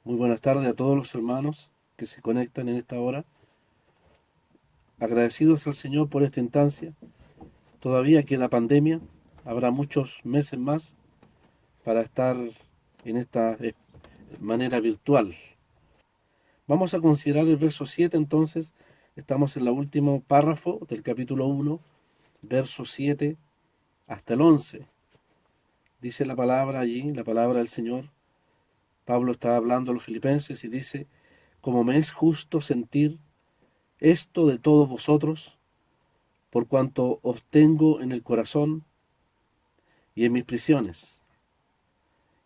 Muy buenas tardes a todos los hermanos que se conectan en esta hora. Agradecidos al Señor por esta instancia. Todavía queda pandemia. Habrá muchos meses más para estar en esta manera virtual. Vamos a considerar el verso 7 entonces. Estamos en el último párrafo del capítulo 1, verso 7 hasta el 11. Dice la palabra allí, la palabra del Señor. Pablo está hablando a los filipenses y dice: como me es justo sentir esto de todos vosotros, por cuanto os tengo en el corazón y en mis prisiones,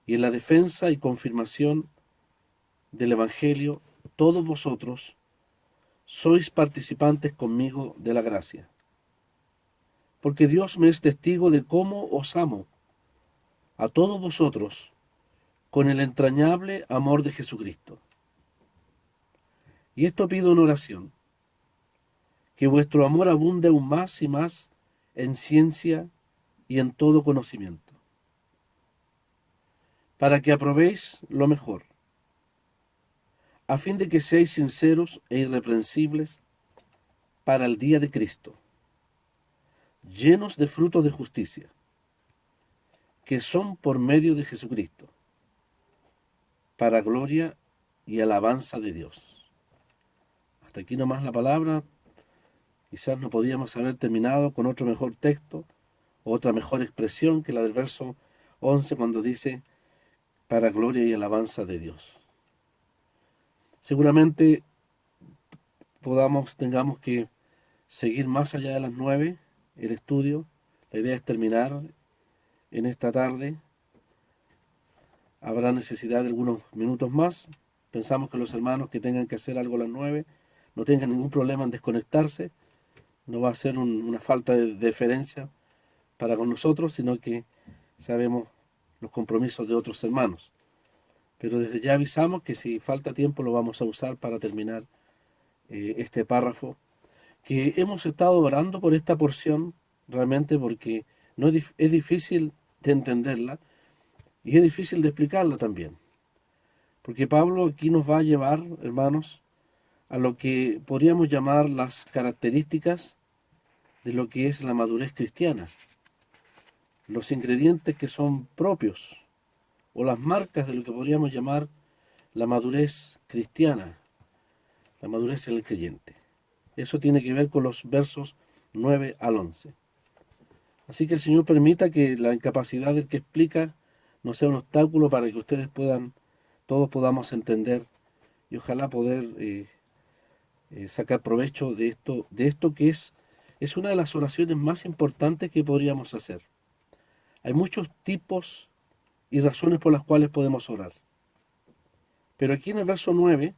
y en la defensa y confirmación del Evangelio, todos vosotros sois participantes conmigo de la gracia. Porque Dios me es testigo de cómo os amo a todos vosotros con el entrañable amor de Jesucristo. Y esto pido en oración, que vuestro amor abunde aún más y más en ciencia y en todo conocimiento, para que aprobéis lo mejor, a fin de que seáis sinceros e irreprensibles para el día de Cristo, llenos de frutos de justicia, que son por medio de Jesucristo, para gloria y alabanza de Dios. Hasta aquí nomás la palabra. Quizás no podíamos haber terminado con otro mejor texto, otra mejor expresión que la del verso 11 cuando dice, para gloria y alabanza de Dios. Seguramente tengamos que seguir más allá de las 9 el estudio. La idea es terminar en esta tarde. Habrá necesidad de algunos minutos más. Pensamos que los hermanos que tengan que hacer algo a las 9 no tengan ningún problema en desconectarse. No va a ser una falta de deferencia para con nosotros, sino que sabemos los compromisos de otros hermanos. Pero desde ya avisamos que si falta tiempo lo vamos a usar para terminar este párrafo, que hemos estado orando por esta porción realmente porque no es difícil de entenderla y es difícil de explicarla también. Porque Pablo aquí nos va a llevar, hermanos, a lo que podríamos llamar las características de lo que es la madurez cristiana, los ingredientes que son propios o las marcas de lo que podríamos llamar la madurez cristiana, la madurez en el creyente. Eso tiene que ver con los versos 9 al 11. Así que el Señor permita que la incapacidad del que explica no sea un obstáculo para que ustedes todos podamos entender y ojalá poder sacar provecho de esto que es una de las oraciones más importantes que podríamos hacer. Hay muchos tipos y razones por las cuales podemos orar. Pero aquí en el verso 9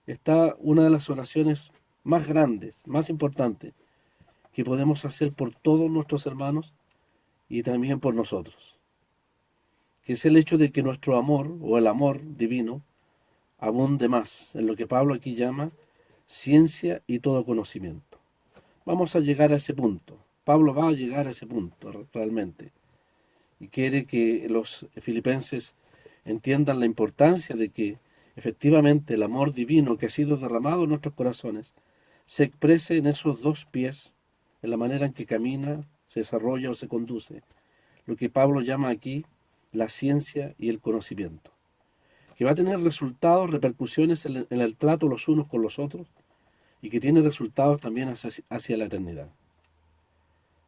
está una de las oraciones más grandes, más importantes, que podemos hacer por todos nuestros hermanos y también por nosotros, que es el hecho de que nuestro amor o el amor divino abunde más en lo que Pablo aquí llama ciencia y todo conocimiento. Vamos a llegar a ese punto. Pablo va a llegar a ese punto realmente y quiere que los filipenses entiendan la importancia de que efectivamente el amor divino que ha sido derramado en nuestros corazones se exprese en esos dos pies, en la manera en que camina, se desarrolla o se conduce, lo que Pablo llama aquí la ciencia y el conocimiento, que va a tener resultados, repercusiones en el trato los unos con los otros y que tiene resultados también hacia la eternidad.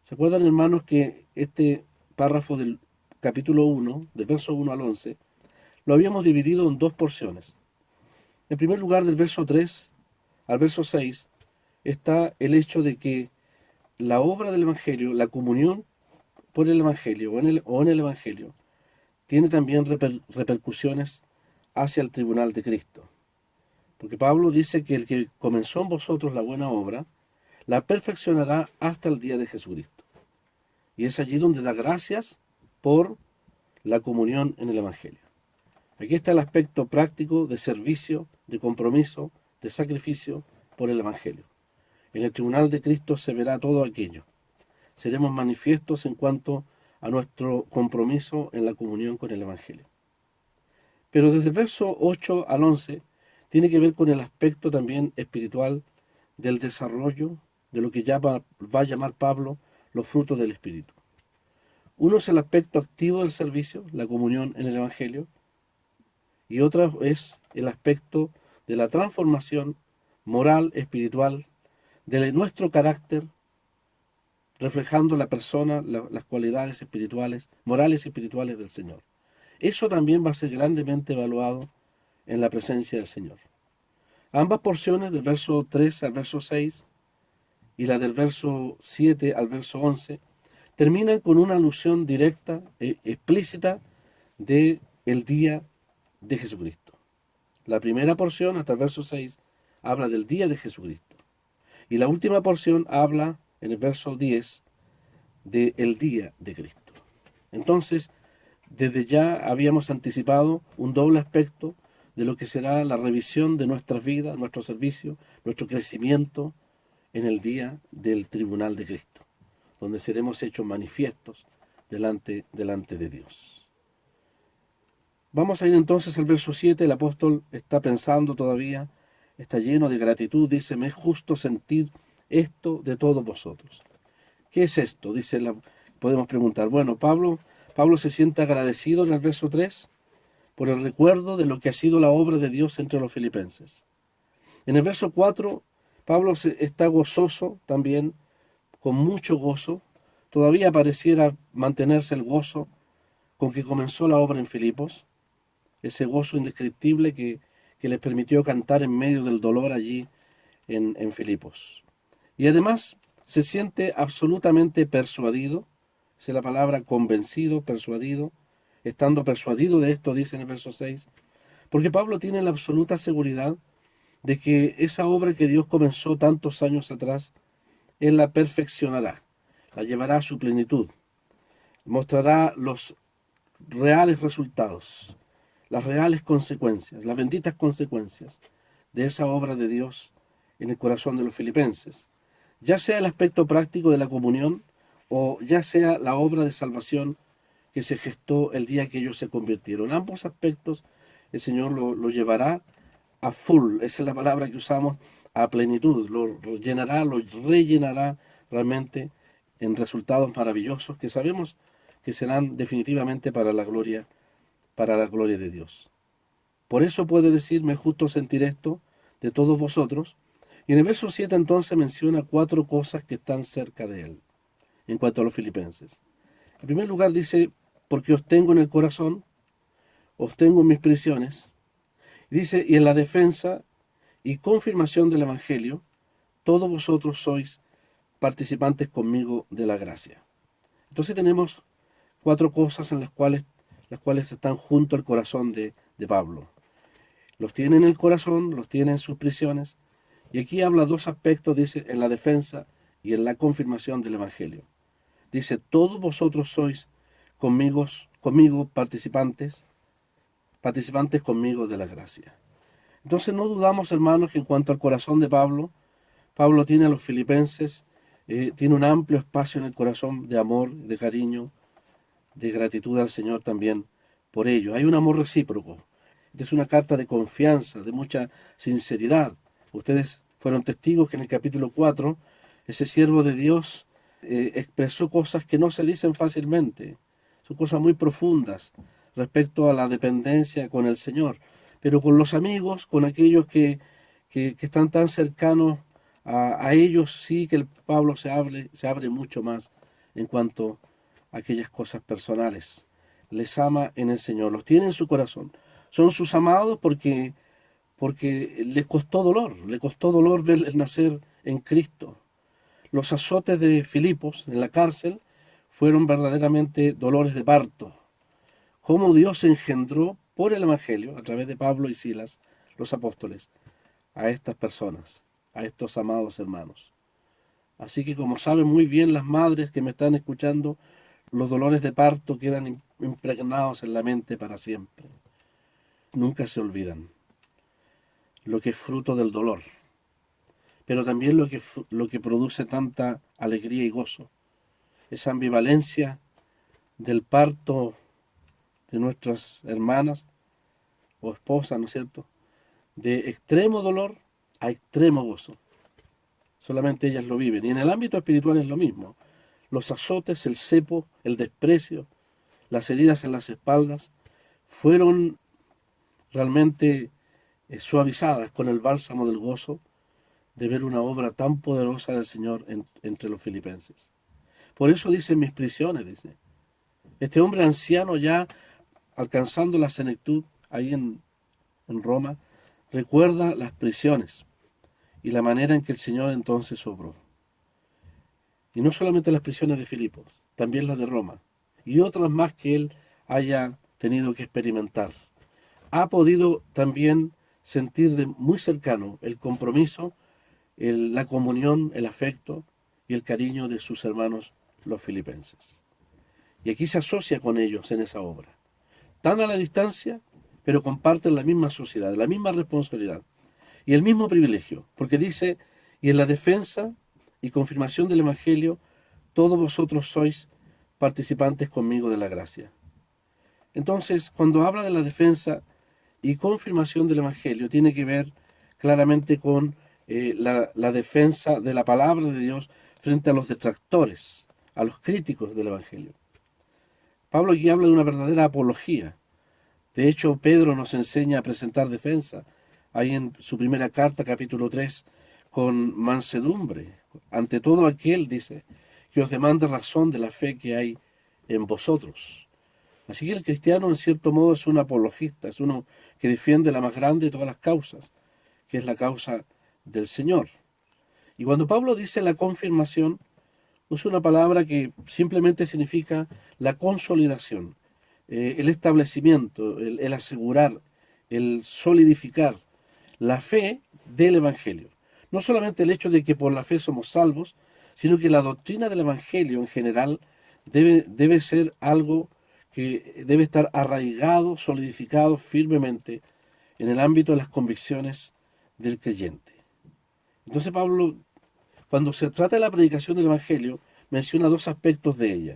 ¿Se acuerdan, hermanos, que este párrafo del capítulo 1, del verso 1 al 11, lo habíamos dividido en dos porciones? En primer lugar, del verso 3 al verso 6, está el hecho de que la obra del Evangelio, la comunión por el Evangelio o en el Evangelio, tiene también repercusiones hacia el tribunal de Cristo. Porque Pablo dice que el que comenzó en vosotros la buena obra, la perfeccionará hasta el día de Jesucristo. Y es allí donde da gracias por la comunión en el Evangelio. Aquí está el aspecto práctico de servicio, de compromiso, de sacrificio por el Evangelio. En el tribunal de Cristo se verá todo aquello. Seremos manifiestos en cuanto a nuestro compromiso en la comunión con el Evangelio. Pero desde el verso 8 al 11 tiene que ver con el aspecto también espiritual del desarrollo de lo que va a llamar Pablo los frutos del Espíritu. Uno es el aspecto activo del servicio, la comunión en el Evangelio, y otro es el aspecto de la transformación moral, espiritual, de nuestro carácter, reflejando la persona, las cualidades espirituales, morales y espirituales del Señor. Eso también va a ser grandemente evaluado en la presencia del Señor. Ambas porciones, del verso 3 al verso 6 y la del verso 7 al verso 11, terminan con una alusión directa e explícita de el día de Jesucristo. La primera porción, hasta el verso 6, habla del día de Jesucristo. Y la última porción habla, en el verso 10, del día de Cristo. Entonces, desde ya habíamos anticipado un doble aspecto de lo que será la revisión de nuestras vidas, nuestro servicio, nuestro crecimiento en el día del tribunal de Cristo, donde seremos hechos manifiestos delante de Dios. Vamos a ir entonces al verso 7, el apóstol está pensando todavía, está lleno de gratitud, dice, me es justo sentir esto de todos vosotros. ¿Qué es esto? Podemos preguntar. Bueno, Pablo se siente agradecido en el verso 3 por el recuerdo de lo que ha sido la obra de Dios entre los filipenses. En el verso 4, Pablo está gozoso también, con mucho gozo. Todavía pareciera mantenerse el gozo con que comenzó la obra en Filipos, ese gozo indescriptible que les permitió cantar en medio del dolor allí en Filipos. Y además se siente absolutamente persuadido, esa es la palabra convencido, persuadido, estando persuadido de esto, dice en el verso 6, porque Pablo tiene la absoluta seguridad de que esa obra que Dios comenzó tantos años atrás, Él la perfeccionará, la llevará a su plenitud, mostrará los reales resultados, las reales consecuencias, las benditas consecuencias de esa obra de Dios en el corazón de los filipenses, ya sea el aspecto práctico de la comunión o ya sea la obra de salvación que se gestó el día que ellos se convirtieron. Ambos aspectos el Señor lo llevará a full, esa es la palabra que usamos, a plenitud, lo llenará, lo rellenará realmente en resultados maravillosos que sabemos que serán definitivamente para la gloria de Dios. Por eso puede decirme justo sentir esto de todos vosotros. Y en el verso 7 entonces menciona 4 cosas que están cerca de él, en cuanto a los filipenses. En primer lugar dice, porque os tengo en el corazón, os tengo en mis prisiones. Dice, y en la defensa y confirmación del Evangelio, todos vosotros sois participantes conmigo de la gracia. Entonces tenemos 4 cosas en las cuales están junto al corazón de Pablo. Los tiene en el corazón, los tiene en sus prisiones. Y aquí habla 2 aspectos, dice, en la defensa y en la confirmación del Evangelio. Dice, todos vosotros sois conmigo participantes conmigo de la gracia. Entonces no dudamos, hermanos, que en cuanto al corazón de Pablo tiene a los filipenses, tiene un amplio espacio en el corazón de amor, de cariño, de gratitud al Señor también por ello. Hay un amor recíproco. Esta es una carta de confianza, de mucha sinceridad. Ustedes fueron testigos que en el capítulo 4 ese siervo de Dios expresó cosas que no se dicen fácilmente. Son cosas muy profundas respecto a la dependencia con el Señor. Pero con los amigos, con aquellos que están tan cercanos a ellos, sí que el Pablo se abre mucho más en cuanto a aquellas cosas personales. Les ama en el Señor, los tiene en su corazón. Son sus amados porque les costó dolor verles nacer en Cristo. Los azotes de Filipos en la cárcel fueron verdaderamente dolores de parto. Cómo Dios engendró por el Evangelio, a través de Pablo y Silas, los apóstoles, a estas personas, a estos amados hermanos. Así que como saben muy bien las madres que me están escuchando, los dolores de parto quedan impregnados en la mente para siempre. Nunca se olvidan lo que es fruto del dolor, pero también lo que produce tanta alegría y gozo. Esa ambivalencia del parto de nuestras hermanas o esposa, ¿no es cierto?, de extremo dolor a extremo gozo. Solamente ellas lo viven. Y en el ámbito espiritual es lo mismo. Los azotes, el cepo, el desprecio, las heridas en las espaldas, fueron realmente suavizadas con el bálsamo del gozo de ver una obra tan poderosa del Señor entre los filipenses. Por eso dicen mis prisiones, dice. Este hombre anciano ya alcanzando la senectud ahí en Roma, recuerda las prisiones y la manera en que el Señor entonces obró. Y no solamente las prisiones de Filipos, también las de Roma y otras más que él haya tenido que experimentar. Ha podido también sentir de muy cercano el compromiso, la comunión, el afecto y el cariño de sus hermanos los filipenses. Y aquí se asocia con ellos en esa obra. Tan a la distancia, pero comparten la misma sociedad, la misma responsabilidad y el mismo privilegio, porque dice, y en la defensa y confirmación del Evangelio, todos vosotros sois participantes conmigo de la gracia. Entonces, cuando habla de la defensa y confirmación del Evangelio, tiene que ver claramente con la defensa de la palabra de Dios frente a los detractores, a los críticos del Evangelio. Pablo aquí habla de una verdadera apología. De hecho, Pedro nos enseña a presentar defensa, ahí en su primera carta, capítulo 3, con mansedumbre, ante todo aquel, dice, que os demande razón de la fe que hay en vosotros. Así que el cristiano, en cierto modo, es un apologista, es uno que defiende la más grande de todas las causas, que es la causa del Señor. Y cuando Pablo dice la confirmación, usa una palabra que simplemente significa la consolidación, el establecimiento, el asegurar, el solidificar la fe del Evangelio. No solamente el hecho de que por la fe somos salvos, sino que la doctrina del Evangelio en general debe ser algo que debe estar arraigado, solidificado firmemente en el ámbito de las convicciones del creyente. Entonces Pablo, cuando se trata de la predicación del Evangelio, menciona dos aspectos de ella.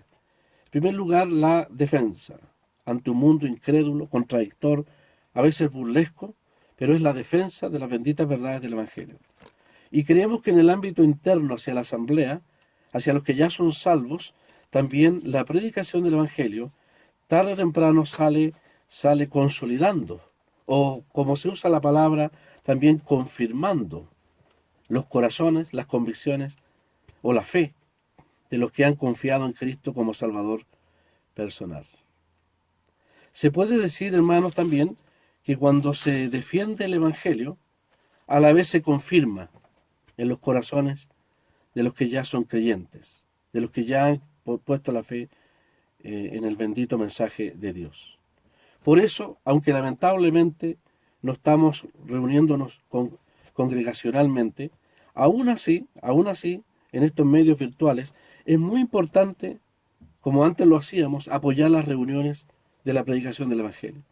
En primer lugar, la defensa ante un mundo incrédulo, contradictor, a veces burlesco, pero es la defensa de las benditas verdades del Evangelio. Y creemos que en el ámbito interno hacia la asamblea, hacia los que ya son salvos, también la predicación del Evangelio, tarde o temprano sale consolidando, o como se usa la palabra, también confirmando los corazones, las convicciones o la fe de los que han confiado en Cristo como Salvador personal. Se puede decir, hermanos, también que cuando se defiende el Evangelio, a la vez se confirma en los corazones de los que ya son creyentes, de los que ya han puesto la fe en el bendito mensaje de Dios. Por eso, aunque lamentablemente no estamos reuniéndonos congregacionalmente, aún así, en estos medios virtuales, es muy importante, como antes lo hacíamos, apoyar las reuniones de la predicación del Evangelio.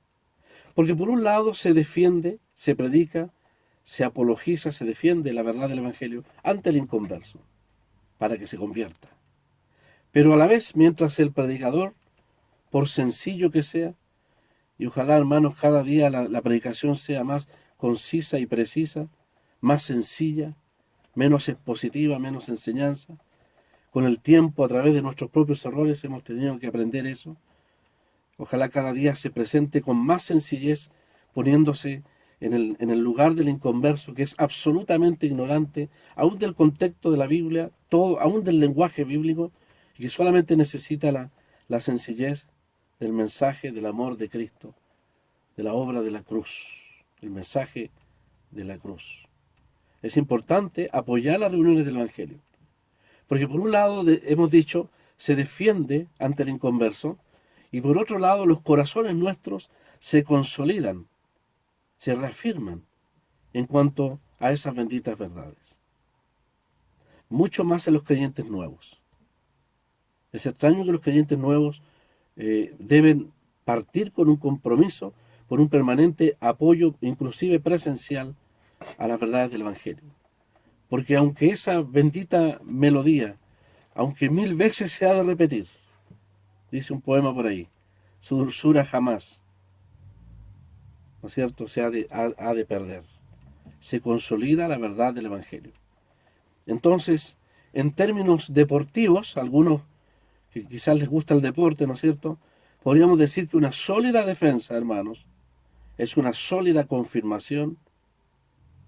Porque por un lado se defiende, se predica, se apologiza, se defiende la verdad del Evangelio ante el inconverso, para que se convierta. Pero a la vez, mientras el predicador, por sencillo que sea, y ojalá, hermanos, cada día la predicación sea más concisa y precisa, más sencilla, menos expositiva, menos enseñanza. Con el tiempo, a través de nuestros propios errores, hemos tenido que aprender eso. Ojalá cada día se presente con más sencillez, poniéndose en el lugar del inconverso, que es absolutamente ignorante, aún del contexto de la Biblia, aún del lenguaje bíblico, y que solamente necesita la sencillez del mensaje del amor de Cristo, de la obra de la cruz, el mensaje de la cruz. Es importante apoyar las reuniones del Evangelio, porque por un lado, hemos dicho, se defiende ante el inconverso, y por otro lado, los corazones nuestros se consolidan, se reafirman en cuanto a esas benditas verdades. Mucho más en los creyentes nuevos. Es extraño que los creyentes nuevos deben partir con un compromiso, por un permanente apoyo, inclusive presencial, a las verdades del Evangelio. Porque aunque esa bendita melodía, aunque 1000 veces se ha de repetir, dice un poema por ahí, su dulzura jamás ¿no es cierto?, ha de perder. Se consolida la verdad del Evangelio. Entonces, en términos deportivos, algunos que quizás les gusta el deporte, ¿no es cierto?, podríamos decir que una sólida defensa, hermanos, es una sólida confirmación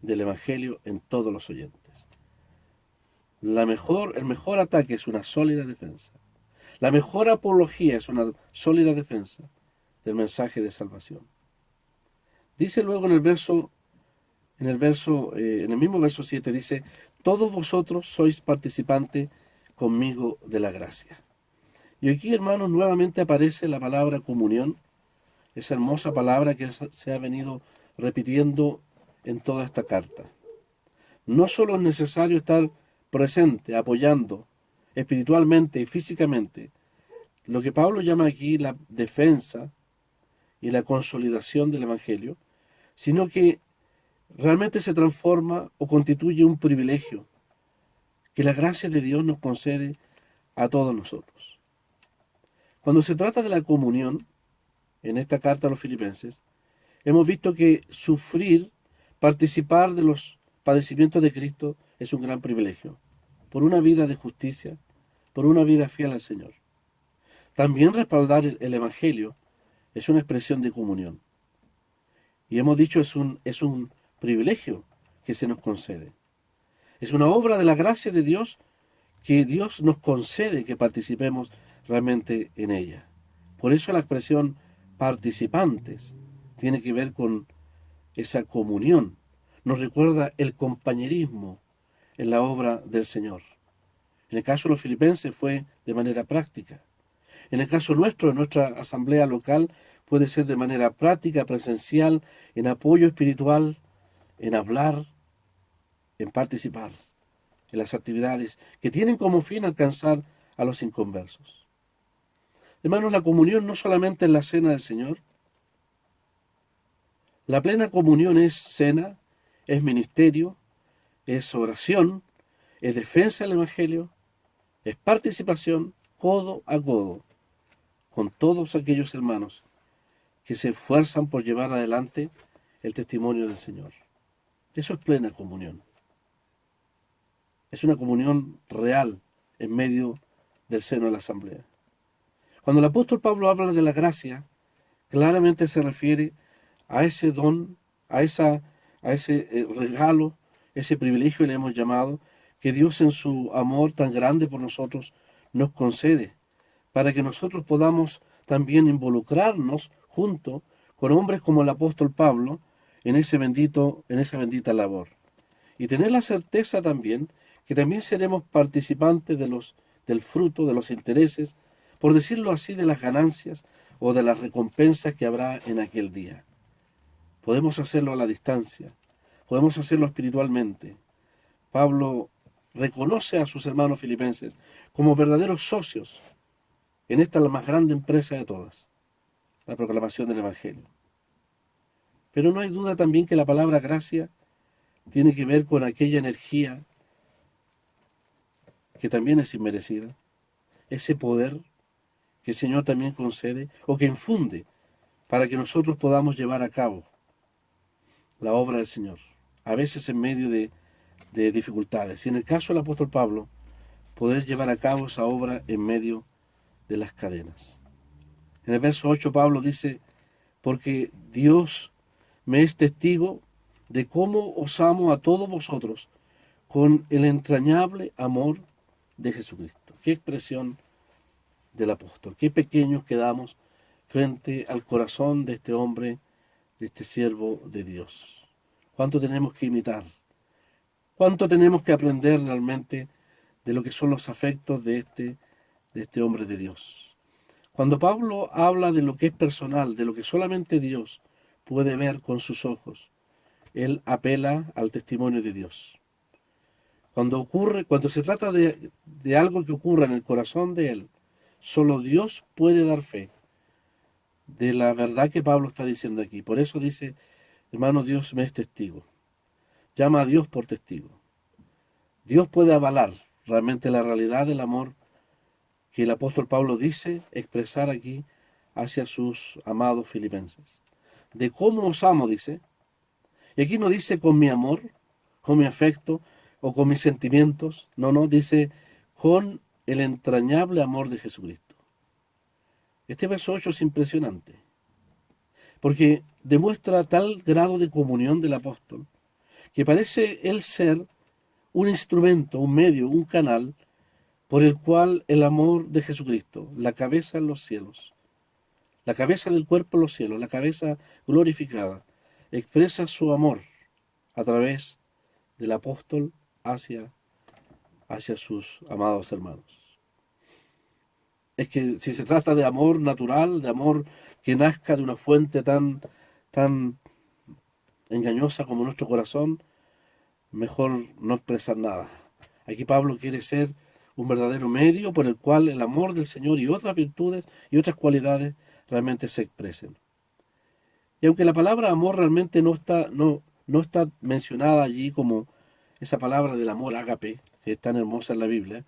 del Evangelio en todos los oyentes. El mejor ataque es una sólida defensa. La mejor apología es una sólida defensa del mensaje de salvación. Dice luego en el mismo verso 7, dice: todos vosotros sois participantes conmigo de la gracia. Y aquí, hermanos, nuevamente aparece la palabra comunión, esa hermosa palabra que se ha venido repitiendo en toda esta carta. No solo es necesario estar presente, apoyando espiritualmente y físicamente, lo que Pablo llama aquí la defensa y la consolidación del Evangelio, sino que realmente se transforma o constituye un privilegio que la gracia de Dios nos concede a todos nosotros. Cuando se trata de la comunión, en esta carta a los filipenses, hemos visto que participar de los padecimientos de Cristo es un gran privilegio, por una vida de justicia, por una vida fiel al Señor. También respaldar el Evangelio es una expresión de comunión. Y hemos dicho es un privilegio que se nos concede. Es una obra de la gracia de Dios que Dios nos concede que participemos realmente en ella. Por eso la expresión participantes tiene que ver con esa comunión. Nos recuerda el compañerismo en la obra del Señor. En el caso de los filipenses fue de manera práctica. En el caso nuestro, en nuestra asamblea local, puede ser de manera práctica, presencial, en apoyo espiritual, en hablar, en participar en las actividades que tienen como fin alcanzar a los inconversos. Hermanos, la comunión no solamente es la cena del Señor. La plena comunión es cena, es ministerio, es oración, es defensa del Evangelio, es participación codo a codo con todos aquellos hermanos que se esfuerzan por llevar adelante el testimonio del Señor. Eso es plena comunión. Es una comunión real en medio del seno de la asamblea. Cuando el apóstol Pablo habla de la gracia, claramente se refiere a ese don, a ese regalo, ese privilegio le hemos llamado, que Dios en su amor tan grande por nosotros nos concede, para que nosotros podamos también involucrarnos junto con hombres como el apóstol Pablo en esa bendita labor. Y tener la certeza también que también seremos participantes del fruto, de los intereses, por decirlo así, de las ganancias o de las recompensas que habrá en aquel día. Podemos hacerlo a la distancia, podemos hacerlo espiritualmente. Pablo reconoce a sus hermanos filipenses como verdaderos socios en esta la más grande empresa de todas, la proclamación del Evangelio. Pero no hay duda también que la palabra gracia tiene que ver con aquella energía que también es inmerecida, ese poder que el Señor también concede o que infunde para que nosotros podamos llevar a cabo la obra del Señor, a veces en medio de dificultades. Y en el caso del apóstol Pablo, poder llevar a cabo esa obra en medio de las cadenas. En el verso 8 Pablo dice: porque Dios me es testigo de cómo os amo a todos vosotros con el entrañable amor de Jesucristo. Qué expresión del apóstol, qué pequeños quedamos frente al corazón de este hombre, de este siervo de Dios. ¿Cuánto tenemos que imitar? ¿Cuánto tenemos que aprender realmente de lo que son los afectos de este hombre de Dios? Cuando Pablo habla de lo que es personal, de lo que solamente Dios puede ver con sus ojos, él apela al testimonio de Dios. Cuando se trata de algo que ocurra en el corazón de él, solo Dios puede dar fe de la verdad que Pablo está diciendo aquí. Por eso dice: hermano, Dios me es testigo. Llama a Dios por testigo. Dios puede avalar realmente la realidad del amor que el apóstol Pablo dice expresar aquí hacia sus amados filipenses. de cómo os amo, dice. Y aquí no dice con mi amor, con mi afecto o con mis sentimientos. No, no, dice con el entrañable amor de Jesucristo. Este verso 8 es impresionante, porque demuestra tal grado de comunión del apóstol, que parece él ser un instrumento, un medio, un canal, por el cual el amor de Jesucristo, la cabeza en los cielos, la cabeza del cuerpo en los cielos, la cabeza glorificada, expresa su amor a través del apóstol hacia sus amados hermanos. Es que si se trata de amor natural, de amor que nazca de una fuente tan engañosa como nuestro corazón, mejor no expresar nada. Aquí Pablo quiere ser un verdadero medio por el cual el amor del Señor y otras virtudes y otras cualidades realmente se expresen. Y aunque la palabra amor realmente no está mencionada allí como esa palabra del amor ágape, que es tan hermosa en la Biblia,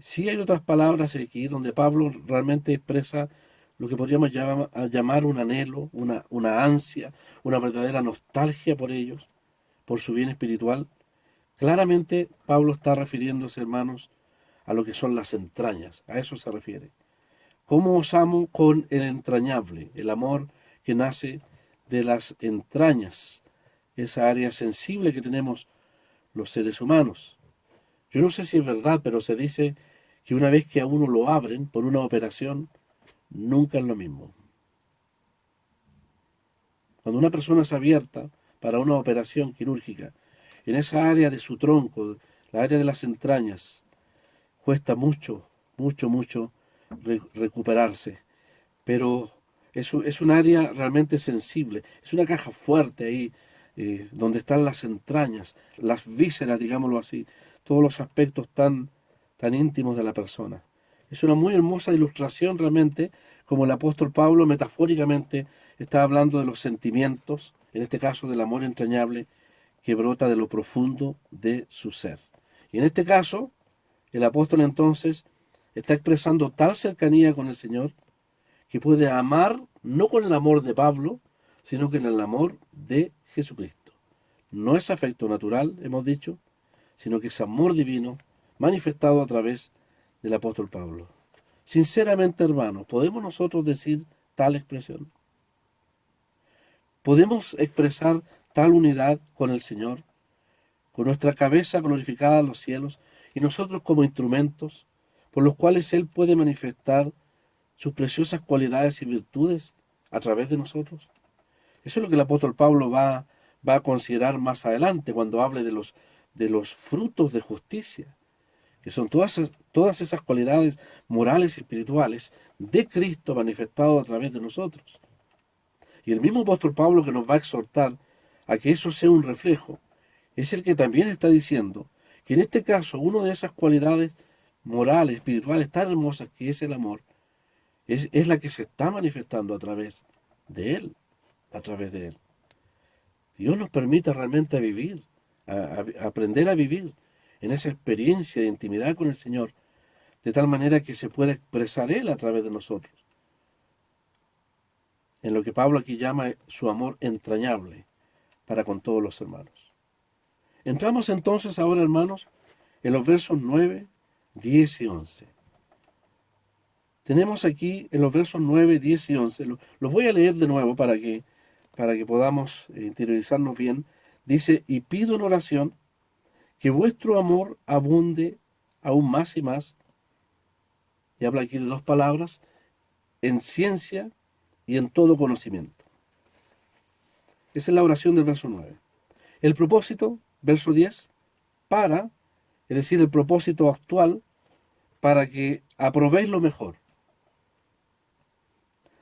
sí hay otras palabras aquí donde Pablo realmente expresa lo que podríamos llamar un anhelo, una ansia, una verdadera nostalgia por ellos, por su bien espiritual. Claramente Pablo está refiriéndose, hermanos, a lo que son las entrañas, a eso se refiere. ¿Cómo os amo con el entrañable, el amor que nace de las entrañas, esa área sensible que tenemos los seres humanos? Yo no sé si es verdad, pero se dice que una vez que a uno lo abren por una operación, nunca es lo mismo. Cuando una persona es abierta para una operación quirúrgica, en esa área de su tronco, la área de las entrañas, cuesta mucho, mucho recuperarse, pero es un área realmente sensible, es una caja fuerte ahí, donde están las entrañas, las vísceras, digámoslo así, todos los aspectos tan íntimos de la persona. Es una muy hermosa ilustración realmente, como el apóstol Pablo metafóricamente está hablando de los sentimientos, en este caso del amor entrañable, que brota de lo profundo de su ser. Y en este caso, el apóstol entonces está expresando tal cercanía con el Señor que puede amar no con el amor de Pablo, sino con el amor de Jesucristo. No es afecto natural, hemos dicho, sino que es amor divino manifestado a través del apóstol Pablo. Sinceramente, hermanos, ¿podemos nosotros decir tal expresión? ¿Podemos expresar tal unidad con el Señor, con nuestra cabeza glorificada en los cielos y nosotros como instrumentos por los cuales Él puede manifestar sus preciosas cualidades y virtudes a través de nosotros? Eso es lo que el apóstol Pablo va a considerar más adelante cuando hable de los frutos de justicia, que son todas esas cualidades morales y espirituales de Cristo manifestado a través de nosotros. Y el mismo apóstol Pablo, que nos va a exhortar a que eso sea un reflejo, es el que también está diciendo que en este caso una de esas cualidades morales, espirituales tan hermosas que es el amor, es la que se está manifestando a través de Él, a través de Él. Dios nos permite realmente vivir, aprender a vivir en esa experiencia de intimidad con el Señor, de tal manera que se pueda expresar Él a través de nosotros, en lo que Pablo aquí llama su amor entrañable para con todos los hermanos. Entramos entonces ahora, hermanos, en los versos 9, 10 y 11. Tenemos aquí en los versos 9, 10 y 11, los voy a leer de nuevo para que podamos interiorizarnos bien. Dice, y pido en oración que vuestro amor abunde aún más y más, y habla aquí de dos palabras, en ciencia y en todo conocimiento. Esa es la oración del verso 9. El propósito, verso 10, es decir, el propósito actual, para que aprobéis lo mejor.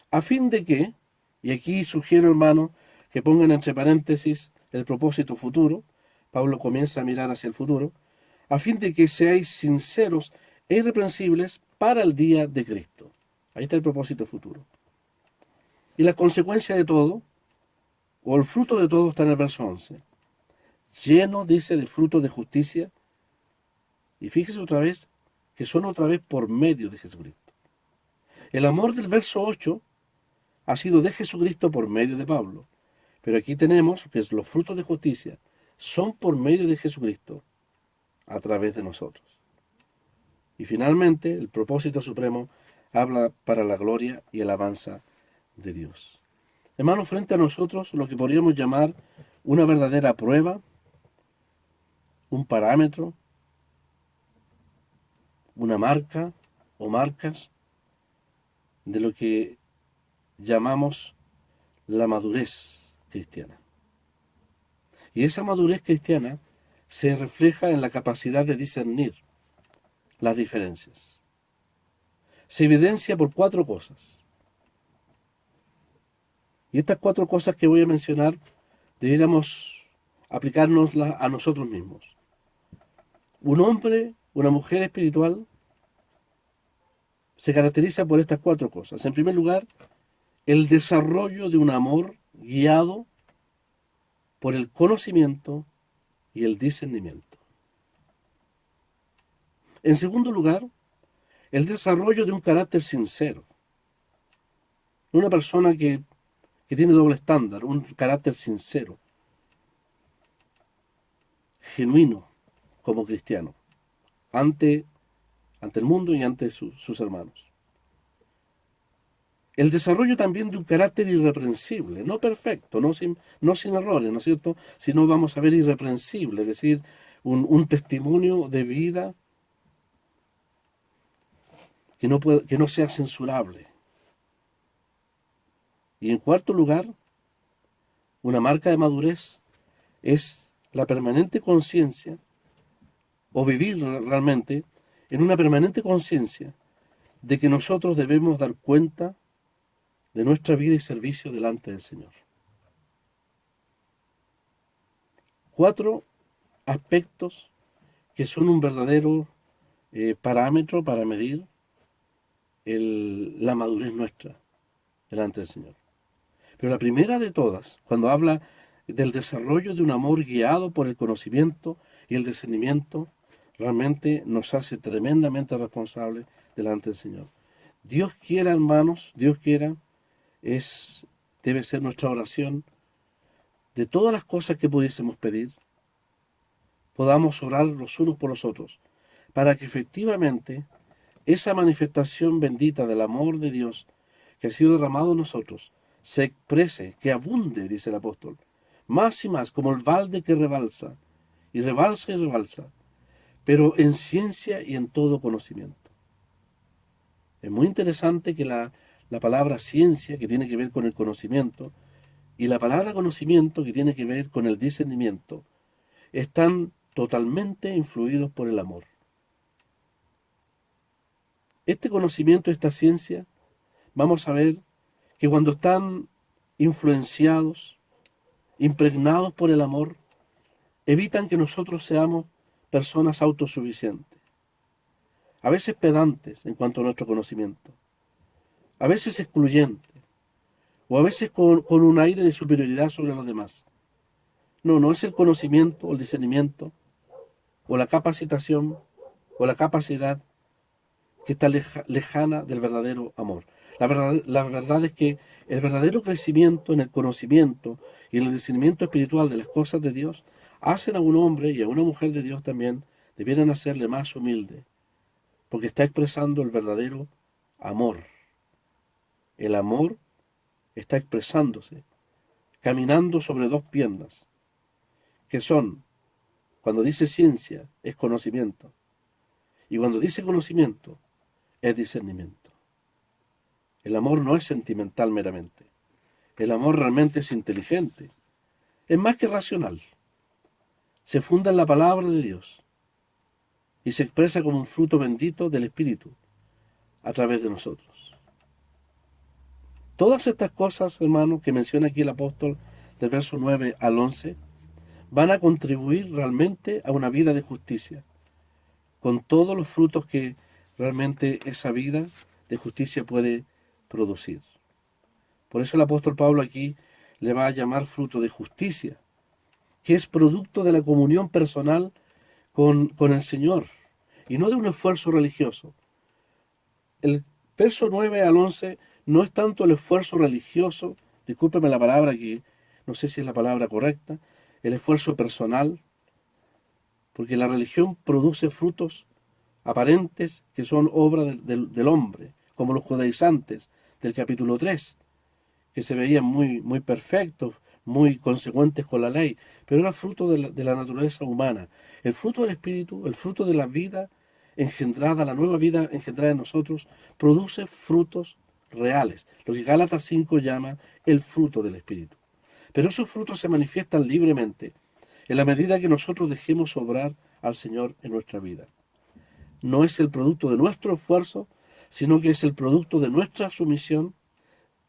A fin de que, y aquí sugiero, hermano, que pongan entre paréntesis el propósito futuro, Pablo comienza a mirar hacia el futuro, a fin de que seáis sinceros e irreprensibles para el día de Cristo. Ahí está el propósito futuro. Y la consecuencia de todo, o el fruto de todo, está en el verso 11. Lleno, dice, de frutos de justicia. Y fíjese otra vez, que son otra vez por medio de Jesucristo. El amor del verso 8 ha sido de Jesucristo por medio de Pablo. Pero aquí tenemos que los frutos de justicia son por medio de Jesucristo a través de nosotros. Y finalmente, el propósito supremo habla para la gloria y alabanza de Dios. Hermanos, frente a nosotros lo que podríamos llamar una verdadera prueba, un parámetro, una marca o marcas de lo que llamamos la madurez cristiana. Y esa madurez cristiana se refleja en la capacidad de discernir las diferencias. Se evidencia por 4 cosas. Y estas 4 cosas que voy a mencionar deberíamos aplicárnoslas a nosotros mismos. Un hombre, una mujer espiritual se caracteriza por estas 4 cosas. En primer lugar, el desarrollo de un amor guiado por el conocimiento y el discernimiento. En segundo lugar, el desarrollo de un carácter sincero. Una persona que tiene doble estándar, un carácter sincero, genuino como cristiano, ante el mundo y ante sus hermanos. El desarrollo también de un carácter irreprensible, no perfecto, no sin errores, ¿no es cierto? Sino vamos a ver irreprensible, es decir, un testimonio de vida que no sea censurable. Y en cuarto lugar, una marca de madurez es la permanente conciencia, o vivir realmente en una permanente conciencia de que nosotros debemos dar cuenta de nuestra vida y servicio delante del Señor. 4 aspectos que son un verdadero parámetro para medir la madurez nuestra delante del Señor. Pero la primera de todas, cuando habla del desarrollo de un amor guiado por el conocimiento y el discernimiento, realmente nos hace tremendamente responsables delante del Señor. Dios quiera, hermanos, Dios quiera, debe ser nuestra oración, de todas las cosas que pudiésemos pedir, podamos orar los unos por los otros, para que efectivamente esa manifestación bendita del amor de Dios que ha sido derramado en nosotros, se exprese, que abunde, dice el apóstol, más y más, como el balde que rebalsa, y rebalsa y rebalsa, pero en ciencia y en todo conocimiento. Es muy interesante que la palabra ciencia, que tiene que ver con el conocimiento, y la palabra conocimiento, que tiene que ver con el discernimiento, están totalmente influidos por el amor. Este conocimiento, esta ciencia, vamos a ver que cuando están influenciados, impregnados por el amor, evitan que nosotros seamos personas autosuficientes, a veces pedantes en cuanto a nuestro conocimiento, a veces excluyentes, o a veces con un aire de superioridad sobre los demás. No es el conocimiento o el discernimiento, o la capacitación, o la capacidad que está lejana del verdadero amor. La verdad es que el verdadero crecimiento en el conocimiento y en el discernimiento espiritual de las cosas de Dios hacen a un hombre y a una mujer de Dios también, debieran hacerle más humilde, porque está expresando el verdadero amor. El amor está expresándose, caminando sobre 2 piernas, que son, cuando dice ciencia, es conocimiento, y cuando dice conocimiento, es discernimiento. El amor no es sentimental meramente. El amor realmente es inteligente. Es más que racional. Se funda en la palabra de Dios y se expresa como un fruto bendito del Espíritu a través de nosotros. Todas estas cosas, hermanos, que menciona aquí el apóstol del verso 9 al 11, van a contribuir realmente a una vida de justicia, con todos los frutos que realmente esa vida de justicia puede producir. Por eso el apóstol Pablo aquí le va a llamar fruto de justicia, que es producto de la comunión personal con el Señor, y no de un esfuerzo religioso. El verso 9 al 11 no es tanto el esfuerzo religioso, discúlpeme la palabra que no sé si es la palabra correcta, el esfuerzo personal, porque la religión produce frutos aparentes que son obra del hombre, como los judaizantes del capítulo 3, que se veían muy perfectos, muy consecuentes con la ley, pero era fruto de la naturaleza humana. El fruto del Espíritu, el fruto de la vida engendrada, la nueva vida engendrada en nosotros, produce frutos reales, lo que Gálatas 5 llama el fruto del Espíritu. Pero esos frutos se manifiestan libremente en la medida que nosotros dejemos obrar al Señor en nuestra vida. No es el producto de nuestro esfuerzo, sino que es el producto de nuestra sumisión,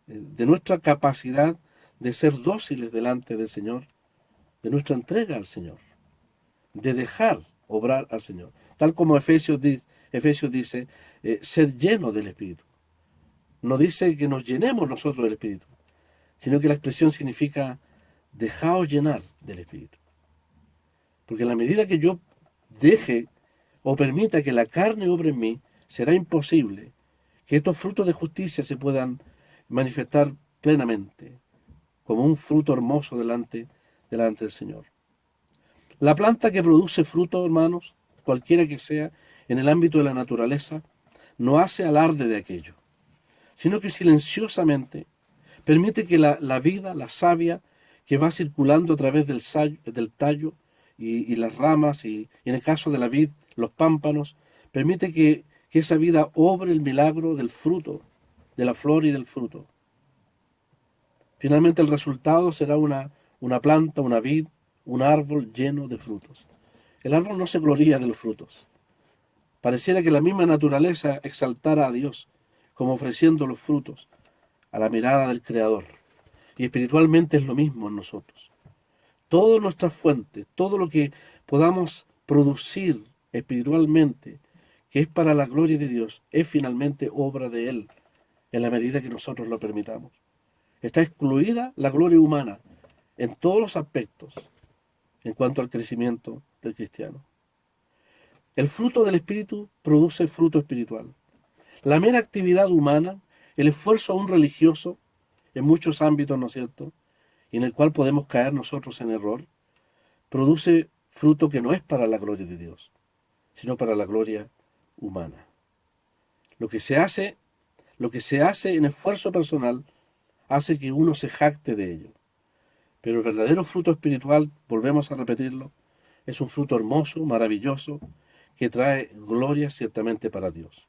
de nuestra capacidad de ser dóciles delante del Señor, de nuestra entrega al Señor, de dejar obrar al Señor. Tal como Efesios dice, sed lleno del Espíritu. No dice que nos llenemos nosotros del Espíritu, sino que la expresión significa dejaos llenar del Espíritu. Porque en la medida que yo deje o permita que la carne obre en mí, será imposible que estos frutos de justicia se puedan manifestar plenamente, como un fruto hermoso delante del Señor. La planta que produce fruto, hermanos, cualquiera que sea, en el ámbito de la naturaleza, no hace alarde de aquello, sino que silenciosamente permite que la vida, la savia, que va circulando a través del tallo y las ramas, y en el caso de la vid, los pámpanos, permite que esa vida obre el milagro del fruto, de la flor y del fruto. Finalmente el resultado será una planta, una vid, un árbol lleno de frutos. El árbol no se gloría de los frutos. Pareciera que la misma naturaleza exaltara a Dios, como ofreciendo los frutos a la mirada del Creador. Y espiritualmente es lo mismo en nosotros. Todas nuestras fuentes, todo lo que podamos producir espiritualmente, que es para la gloria de Dios, es finalmente obra de Él, en la medida que nosotros lo permitamos. Está excluida la gloria humana en todos los aspectos en cuanto al crecimiento del cristiano. El fruto del Espíritu produce fruto espiritual. La mera actividad humana, el esfuerzo aún religioso, en muchos ámbitos, ¿no es cierto?, y en el cual podemos caer nosotros en error, produce fruto que no es para la gloria de Dios, sino para la gloria humana. Lo que se hace en esfuerzo personal hace que uno se jacte de ello. Pero el verdadero fruto espiritual, volvemos a repetirlo, es un fruto hermoso, maravilloso, que trae gloria ciertamente para Dios.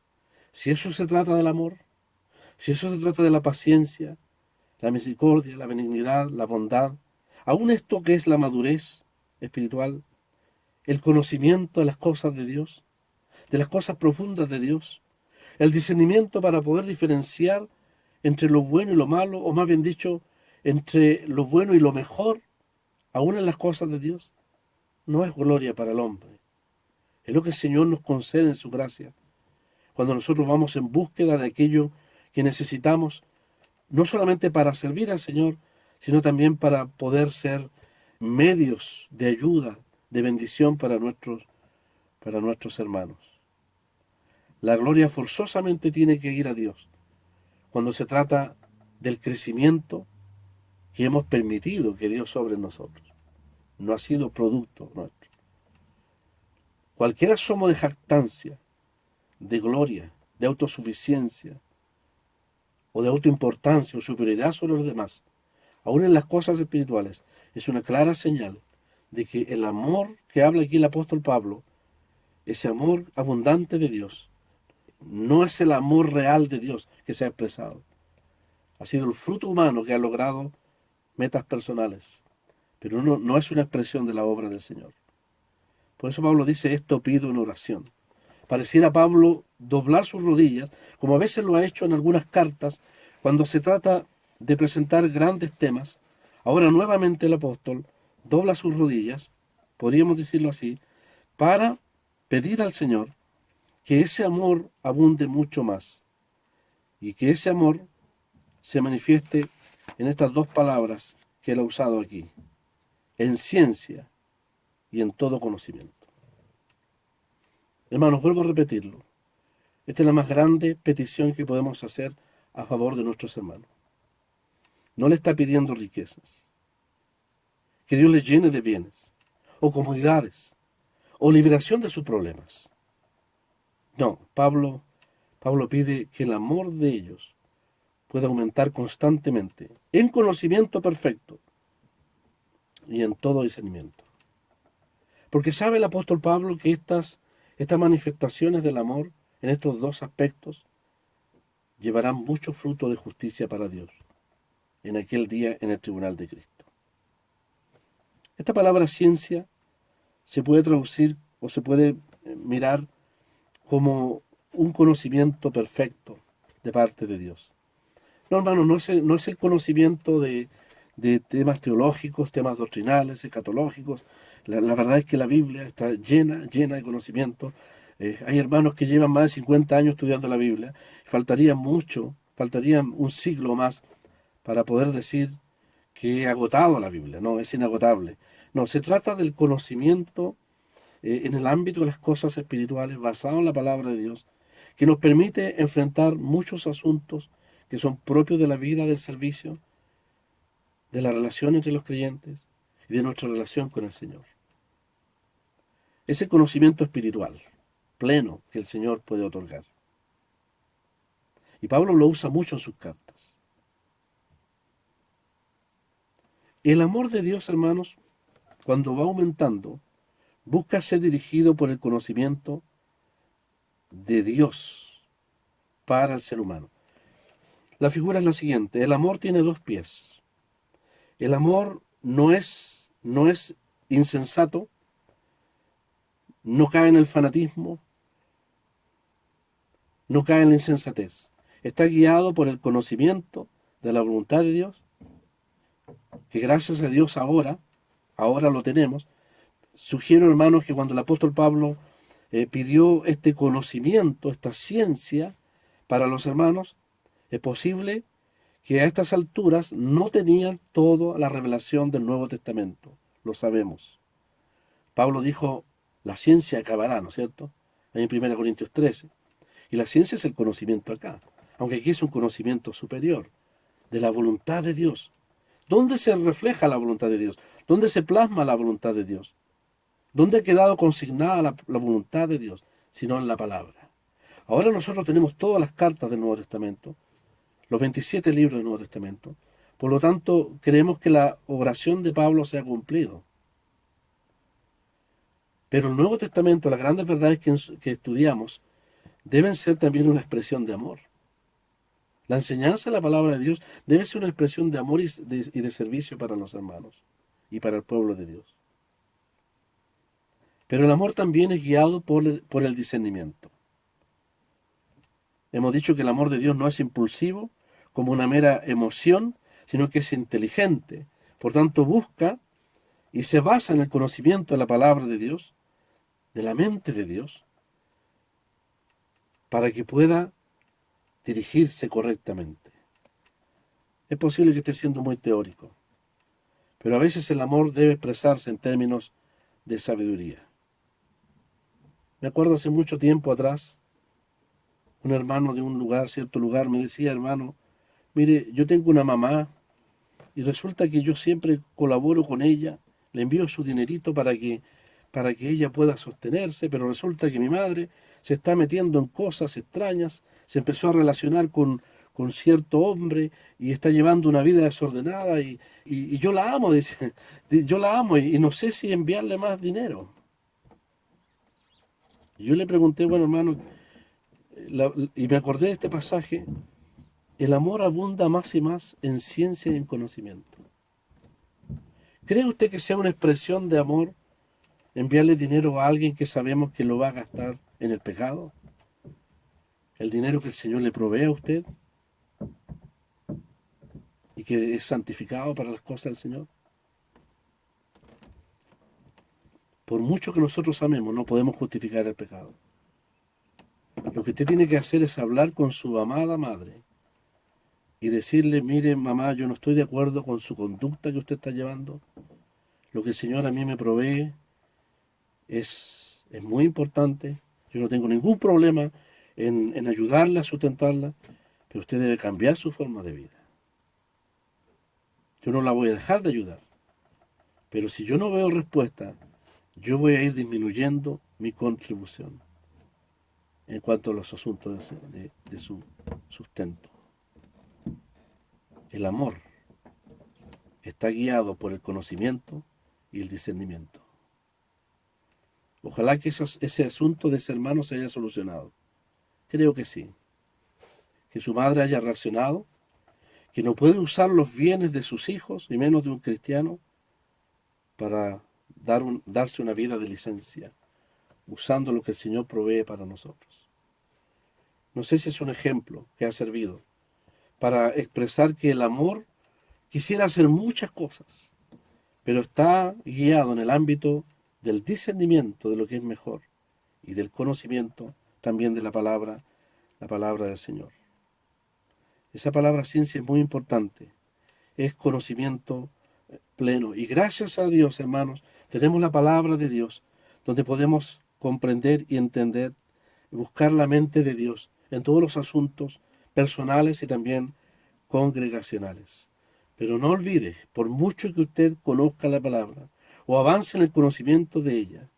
Si eso se trata del amor, si eso se trata de la paciencia, la misericordia, la benignidad, la bondad, aún esto que es la madurez espiritual, el conocimiento de las cosas de Dios, de las cosas profundas de Dios, el discernimiento para poder diferenciar entre lo bueno y lo malo, o más bien dicho, entre lo bueno y lo mejor, aún en las cosas de Dios, no es gloria para el hombre. Es lo que el Señor nos concede en su gracia, cuando nosotros vamos en búsqueda de aquello que necesitamos, no solamente para servir al Señor, sino también para poder ser medios de ayuda, de bendición para nuestros hermanos. La gloria forzosamente tiene que ir a Dios cuando se trata del crecimiento que hemos permitido que Dios sobre nosotros. No ha sido producto nuestro. Cualquier asomo de jactancia, de gloria, de autosuficiencia, o de autoimportancia o superioridad sobre los demás, aún en las cosas espirituales, es una clara señal de que el amor que habla aquí el apóstol Pablo, ese amor abundante de Dios, no es el amor real de Dios que se ha expresado. Ha sido el fruto humano que ha logrado metas personales, pero no es una expresión de la obra del Señor. Por eso Pablo dice, esto pido en oración. Pareciera Pablo doblar sus rodillas, como a veces lo ha hecho en algunas cartas, cuando se trata de presentar grandes temas. Ahora nuevamente el apóstol dobla sus rodillas, podríamos decirlo así, para pedir al Señor que ese amor abunde mucho más y que ese amor se manifieste en estas dos palabras que él ha usado aquí, en ciencia y en todo conocimiento. Hermanos, vuelvo a repetirlo. Esta es la más grande petición que podemos hacer a favor de nuestros hermanos. No le está pidiendo riquezas, que Dios les llene de bienes, o comodidades, o liberación de sus problemas. No, Pablo pide que el amor de ellos pueda aumentar constantemente, en conocimiento perfecto y en todo discernimiento. Porque sabe el apóstol Pablo que estas manifestaciones del amor en estos dos aspectos llevarán mucho fruto de justicia para Dios en aquel día en el tribunal de Cristo. Esta palabra ciencia se puede traducir o se puede mirar como un conocimiento perfecto de parte de Dios. No, hermano, no es el conocimiento de temas teológicos, temas doctrinales, escatológicos. La verdad es que la Biblia está llena de conocimiento. Hay hermanos que llevan más de 50 años estudiando la Biblia. Faltaría un siglo más para poder decir que he agotado la Biblia. No, es inagotable. No, se trata del conocimiento en el ámbito de las cosas espirituales basado en la palabra de Dios, que nos permite enfrentar muchos asuntos que son propios de la vida del servicio, de la relación entre los creyentes y de nuestra relación con el Señor. Ese conocimiento espiritual pleno que el Señor puede otorgar. Y Pablo lo usa mucho en sus cartas. El amor de Dios, hermanos, cuando va aumentando, busca ser dirigido por el conocimiento de Dios para el ser humano. La figura es la siguiente: el amor tiene dos pies. El amor no es insensato, no cae en el fanatismo, no cae en la insensatez. Está guiado por el conocimiento de la voluntad de Dios, que gracias a Dios ahora lo tenemos. Sugiero, hermanos, que cuando el apóstol Pablo pidió este conocimiento, esta ciencia para los hermanos, es posible que a estas alturas no tenían toda la revelación del Nuevo Testamento. Lo sabemos. Pablo dijo, la ciencia acabará, ¿no es cierto? Ahí en 1 Corintios 13. Y la ciencia es el conocimiento acá, aunque aquí es un conocimiento superior, de la voluntad de Dios. ¿Dónde se refleja la voluntad de Dios? ¿Dónde se plasma la voluntad de Dios? ¿Dónde ha quedado consignada la voluntad de Dios? Sino en la palabra. Ahora nosotros tenemos todas las cartas del Nuevo Testamento, los 27 libros del Nuevo Testamento. Por lo tanto, creemos que la oración de Pablo se ha cumplido. Pero el Nuevo Testamento, las grandes verdades que estudiamos, deben ser también una expresión de amor. La enseñanza de la palabra de Dios debe ser una expresión de amor y de servicio para los hermanos y para el pueblo de Dios. Pero el amor también es guiado por el discernimiento. Hemos dicho que el amor de Dios no es impulsivo, como una mera emoción, sino que es inteligente. Por tanto, busca y se basa en el conocimiento de la palabra de Dios, de la mente de Dios, para que pueda dirigirse correctamente. Es posible que esté siendo muy teórico, pero a veces el amor debe expresarse en términos de sabiduría. Me acuerdo hace mucho tiempo atrás, un hermano de cierto lugar, me decía, hermano, mire, yo tengo una mamá y resulta que yo siempre colaboro con ella, le envío su dinerito para que ella pueda sostenerse, pero resulta que mi madre se está metiendo en cosas extrañas, se empezó a relacionar con cierto hombre y está llevando una vida desordenada y yo la amo, dice, yo la amo y no sé si enviarle más dinero. Y yo le pregunté, bueno, hermano, y me acordé de este pasaje, el amor abunda más y más en ciencia y en conocimiento. ¿Cree usted que sea una expresión de amor enviarle dinero a alguien que sabemos que lo va a gastar en el pecado? El dinero que el Señor le provee a usted y que es santificado para las cosas del Señor. Por mucho que nosotros amemos, no podemos justificar el pecado. Lo que usted tiene que hacer es hablar con su amada madre y decirle, mire mamá, yo no estoy de acuerdo con su conducta que usted está llevando. Lo que el Señor a mí me provee es muy importante. Yo no tengo ningún problema en ayudarla, a sustentarla, pero usted debe cambiar su forma de vida. Yo no la voy a dejar de ayudar, pero si yo no veo respuesta, yo voy a ir disminuyendo mi contribución en cuanto a los asuntos de su sustento. El amor está guiado por el conocimiento y el discernimiento. Ojalá que ese asunto de ese hermano se haya solucionado. Creo que sí. Que su madre haya reaccionado, que no puede usar los bienes de sus hijos, ni menos de un cristiano, para darse una vida de licencia, usando lo que el Señor provee para nosotros. No sé si es un ejemplo que ha servido para expresar que el amor quisiera hacer muchas cosas, pero está guiado en el ámbito del discernimiento de lo que es mejor y del conocimiento también de la palabra del Señor. Esa palabra ciencia es muy importante, es conocimiento pleno. Y gracias a Dios, hermanos, tenemos la palabra de Dios, donde podemos comprender y entender y buscar la mente de Dios en todos los asuntos personales y también congregacionales. Pero no olvide, por mucho que usted conozca la palabra o avance en el conocimiento de ella,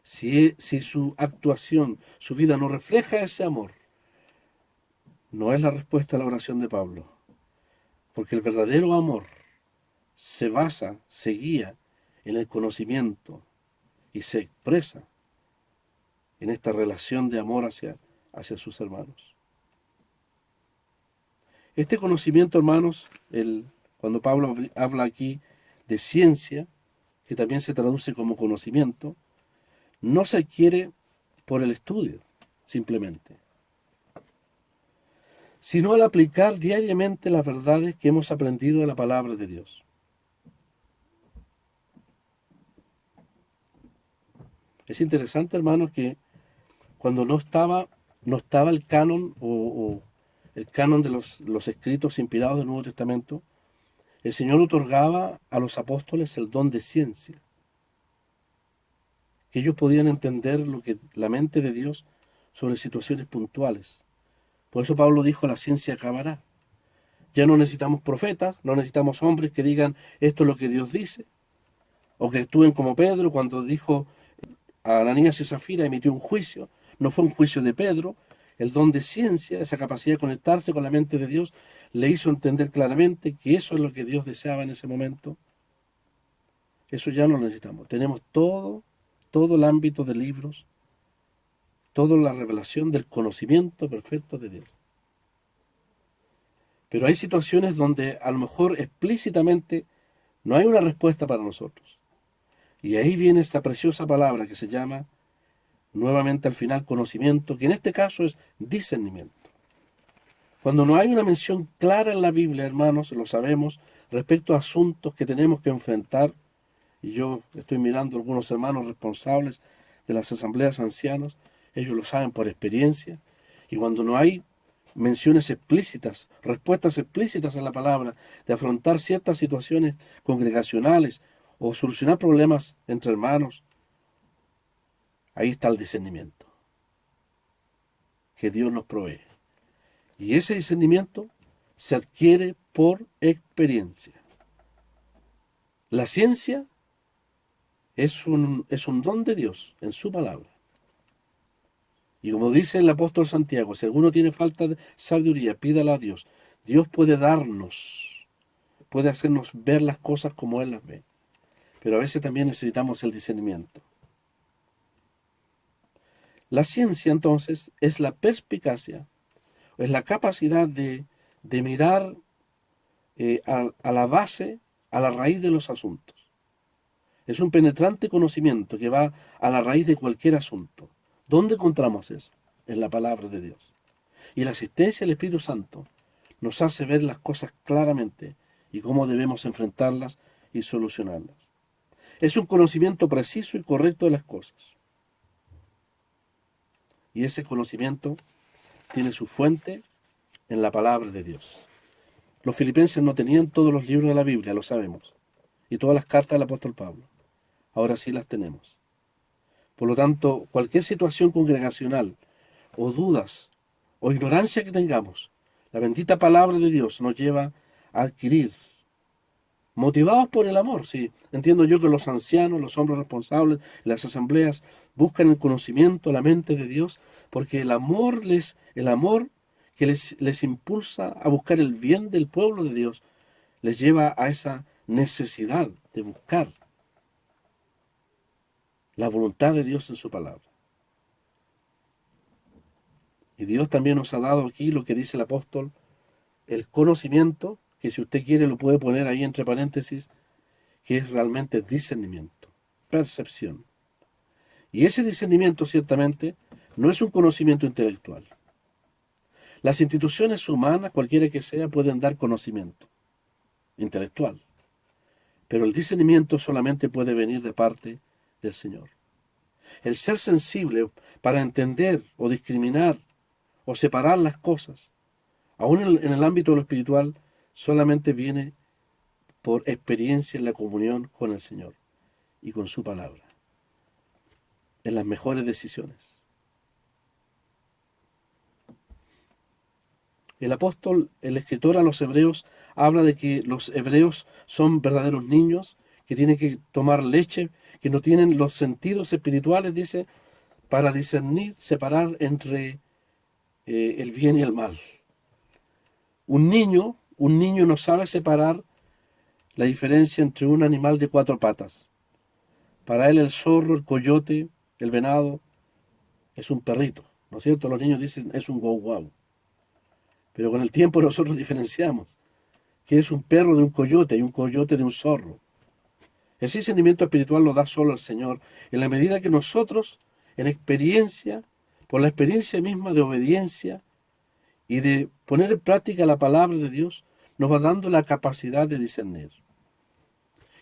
si su actuación, su vida no refleja ese amor, no es la respuesta a la oración de Pablo. Porque el verdadero amor se basa, se guía en el conocimiento y se expresa en esta relación de amor hacia sus hermanos. Este conocimiento, hermanos, cuando Pablo habla aquí de ciencia, que también se traduce como conocimiento, no se adquiere por el estudio, simplemente, sino al aplicar diariamente las verdades que hemos aprendido de la palabra de Dios. Es interesante, hermanos, que cuando no estaba el canon o el canon de los escritos inspirados del Nuevo Testamento, el Señor otorgaba a los apóstoles el don de ciencia, que ellos podían entender la mente de Dios sobre situaciones puntuales. Por eso Pablo dijo, la ciencia acabará. Ya no necesitamos profetas, no necesitamos hombres que digan esto es lo que Dios dice, o que actúen como Pedro cuando dijo a Ananías y Zafira, emitió un juicio. No fue un juicio de Pedro. El don de ciencia, esa capacidad de conectarse con la mente de Dios, le hizo entender claramente que eso es lo que Dios deseaba en ese momento. Eso ya no lo necesitamos. Tenemos todo el ámbito de libros, toda la revelación del conocimiento perfecto de Dios. Pero hay situaciones donde a lo mejor explícitamente no hay una respuesta para nosotros. Y ahí viene esta preciosa palabra que se llama, nuevamente al final, conocimiento, que en este caso es discernimiento. Cuando no hay una mención clara en la Biblia, hermanos, lo sabemos, respecto a asuntos que tenemos que enfrentar, y yo estoy mirando a algunos hermanos responsables de las asambleas ancianos, ellos lo saben por experiencia, y cuando no hay menciones explícitas, respuestas explícitas en la palabra, de afrontar ciertas situaciones congregacionales o solucionar problemas entre hermanos, ahí está el discernimiento que Dios nos provee. Y ese discernimiento se adquiere por experiencia. La ciencia es un don de Dios en su palabra. Y como dice el apóstol Santiago, si alguno tiene falta de sabiduría, pídala a Dios. Dios puede darnos, puede hacernos ver las cosas como Él las ve. Pero a veces también necesitamos el discernimiento. La ciencia, entonces, es la perspicacia, es la capacidad de mirar a la base, a la raíz de los asuntos. Es un penetrante conocimiento que va a la raíz de cualquier asunto. ¿Dónde encontramos eso? En la palabra de Dios. Y la asistencia del Espíritu Santo nos hace ver las cosas claramente y cómo debemos enfrentarlas y solucionarlas. Es un conocimiento preciso y correcto de las cosas. Y ese conocimiento tiene su fuente en la palabra de Dios. Los filipenses no tenían todos los libros de la Biblia, lo sabemos, y todas las cartas del apóstol Pablo. Ahora sí las tenemos. Por lo tanto, cualquier situación congregacional, o dudas, o ignorancia que tengamos, La bendita palabra de Dios nos lleva a adquirir, motivados por el amor, sí. Entiendo yo que los ancianos, los hombres responsables, las asambleas buscan el conocimiento, la mente de Dios, porque el amor que les impulsa a buscar el bien del pueblo de Dios, les lleva a esa necesidad de buscar la voluntad de Dios en su palabra. Y Dios también nos ha dado aquí lo que dice el apóstol, el conocimiento, que si usted quiere lo puede poner ahí entre paréntesis, que es realmente discernimiento, percepción. Y ese discernimiento ciertamente no es un conocimiento intelectual. Las instituciones humanas, cualquiera que sea, pueden dar conocimiento intelectual, pero el discernimiento solamente puede venir de parte del Señor. El ser sensible para entender o discriminar o separar las cosas, aún en el ámbito de lo espiritual, solamente viene por experiencia en la comunión con el Señor y con su palabra, en las mejores decisiones. El apóstol, el escritor a los hebreos, habla de que los hebreos son verdaderos niños, que tienen que tomar leche, que no tienen los sentidos espirituales, dice, para discernir, separar entre el bien y el mal. Un niño no sabe separar la diferencia entre un animal de 4 patas. Para él el zorro, el coyote, el venado, es un perrito, ¿no es cierto? Los niños dicen, es un guau. Pero con el tiempo nosotros diferenciamos que es un perro de un coyote y un coyote de un zorro. Ese sentimiento espiritual lo da solo el Señor, en la medida que nosotros, en experiencia, por la experiencia misma de obediencia y de poner en práctica la palabra de Dios, nos va dando la capacidad de discernir.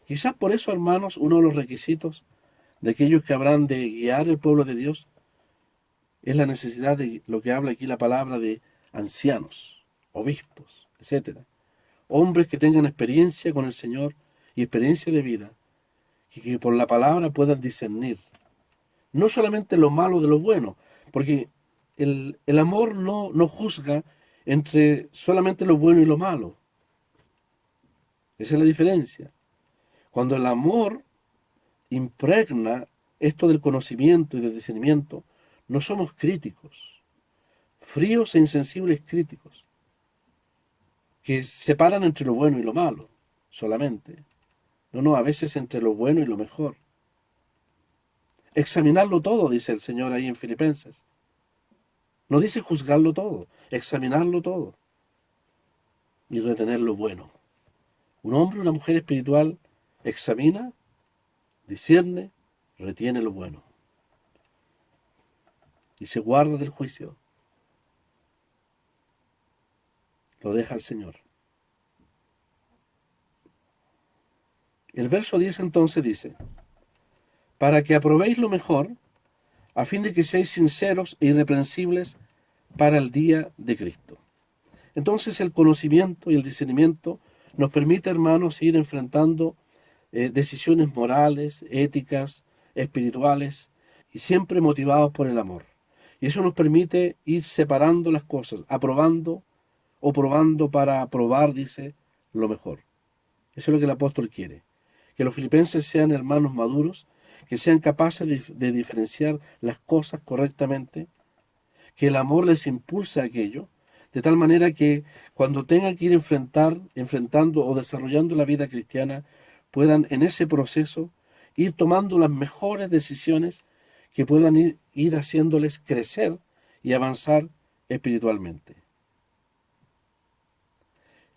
Quizás por eso, hermanos, uno de los requisitos de aquellos que habrán de guiar el pueblo de Dios es la necesidad de lo que habla aquí la palabra de ancianos, obispos, etcétera. Hombres que tengan experiencia con el Señor y experiencia de vida, y que por la palabra puedan discernir no solamente lo malo de lo bueno, porque el amor no juzga entre solamente lo bueno y lo malo. Esa es la diferencia. Cuando el amor impregna esto del conocimiento y del discernimiento, no somos críticos, fríos e insensibles críticos, que separan entre lo bueno y lo malo solamente. No, a veces entre lo bueno y lo mejor. Examinarlo todo, dice el Señor ahí en Filipenses. No dice juzgarlo todo, examinarlo todo y retener lo bueno. Un hombre o una mujer espiritual examina, discierne, retiene lo bueno y se guarda del juicio. Lo deja al Señor. El verso 10 entonces dice, para que aprobéis lo mejor, a fin de que seáis sinceros e irreprensibles para el día de Cristo. Entonces el conocimiento y el discernimiento nos permite, hermanos, ir enfrentando decisiones morales, éticas, espirituales, y siempre motivados por el amor. Y eso nos permite ir separando las cosas, aprobando o probando para aprobar, dice, lo mejor. Eso es lo que el apóstol quiere. Que los filipenses sean hermanos maduros, que sean capaces de diferenciar las cosas correctamente, que el amor les impulse a aquello, de tal manera que cuando tengan que ir enfrentando o desarrollando la vida cristiana, puedan en ese proceso ir tomando las mejores decisiones que puedan ir haciéndoles crecer y avanzar espiritualmente.